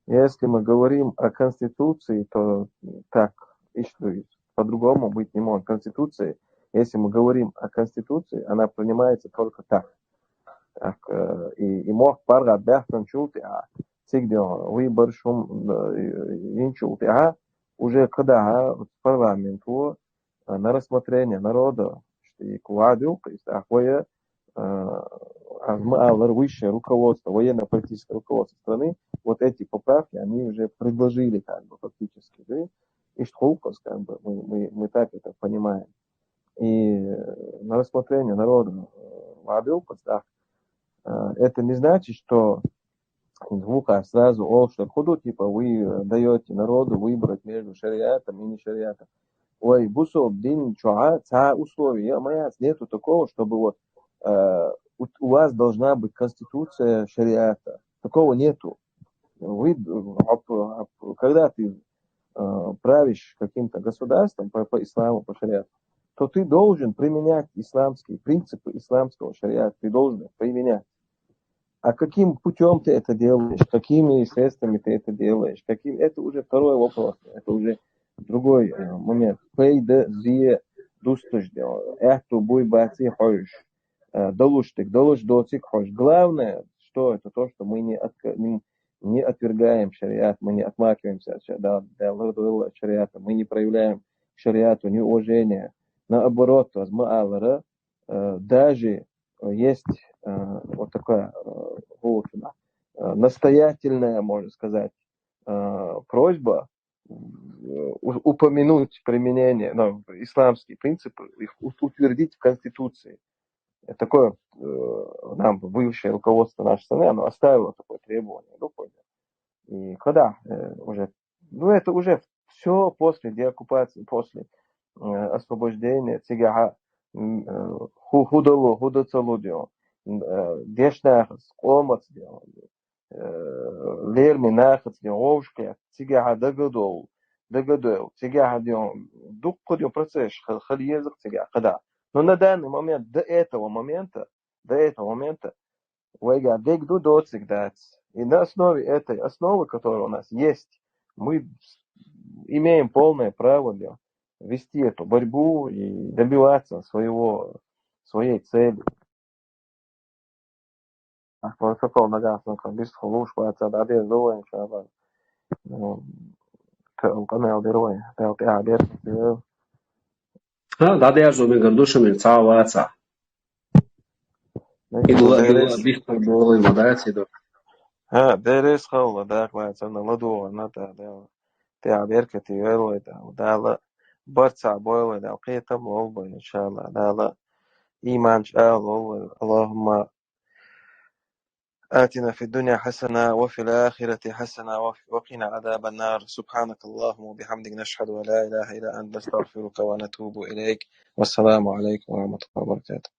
Если мы говорим о Конституции, то так, и что по-другому быть не может. Конституция, если мы говорим о Конституции, она принимается только так. И мог пара бяхтан чулти, выбор шум винчулти, уже когда парламенту на рассмотрение народа, что и кладил, то есть ахвая высшее руководство, военно-политическое руководство страны, вот эти поправки, они уже предложили, как бы, фактически, да? И что, как бы, мы так это понимаем. И на рассмотрение народа владел, это не значит, что сразу ходу, типа, вы даете народу выбрать между шариатом и не шариатом. Ой, бусов, день, условия, моя, нету такого, чтобы вот у вас должна быть конституция шариата. Такого нету. Когда ты правишь каким-то государством по исламу, по шариату, то ты должен применять исламские принципы исламского шариата. Ты должен их применять. А каким путем ты это делаешь, какими средствами ты это делаешь, это уже второй вопрос, это уже другой момент. Главное, что? Это то, что мы не отвергаем шариат, мы не отмахиваемся от шариата, мы не проявляем шариату неуважения. Наоборот, даже есть вот такая настоятельная, можно сказать, просьба упомянуть применение, исламские принципы, их утвердить в Конституции. Такое нам бывшее руководство нашей страны, оно оставило такое требование. И когда уже, это уже все после деоккупации, после освобождения Цигага, худоцелудио, дешнахас, комац, лерми нахас, овшке, Цигага дагадол, Цигага дуккудио процесс, хальезах Цигага, когда. Но на данный момент, до этого момента, Вайга дегду доцигдать. И на основе этой основы, которая у нас есть, мы имеем полное право вести эту борьбу и добиваться своей цели. Протокол нагас без хулуш пацан обед доин шаба. Канал герой. Обед. Dade arzо men gardusha men caavaca. Idu bihtar boli madaci do. Deres хаула даклается на ладу, те оберкати велоида, дала барца бойлоида, قيتم والله إن شاء الله دала إيمان شاء الله اللهم آتنا في الدنيا حسنة وفي الآخرة حسنة وقنا عذاب النار سبحانك اللهم وبحمدك نشهد ولا إله إلا أنت نستغفرك ونتوب إليك والسلام عليكم ورحمة الله وبركاته.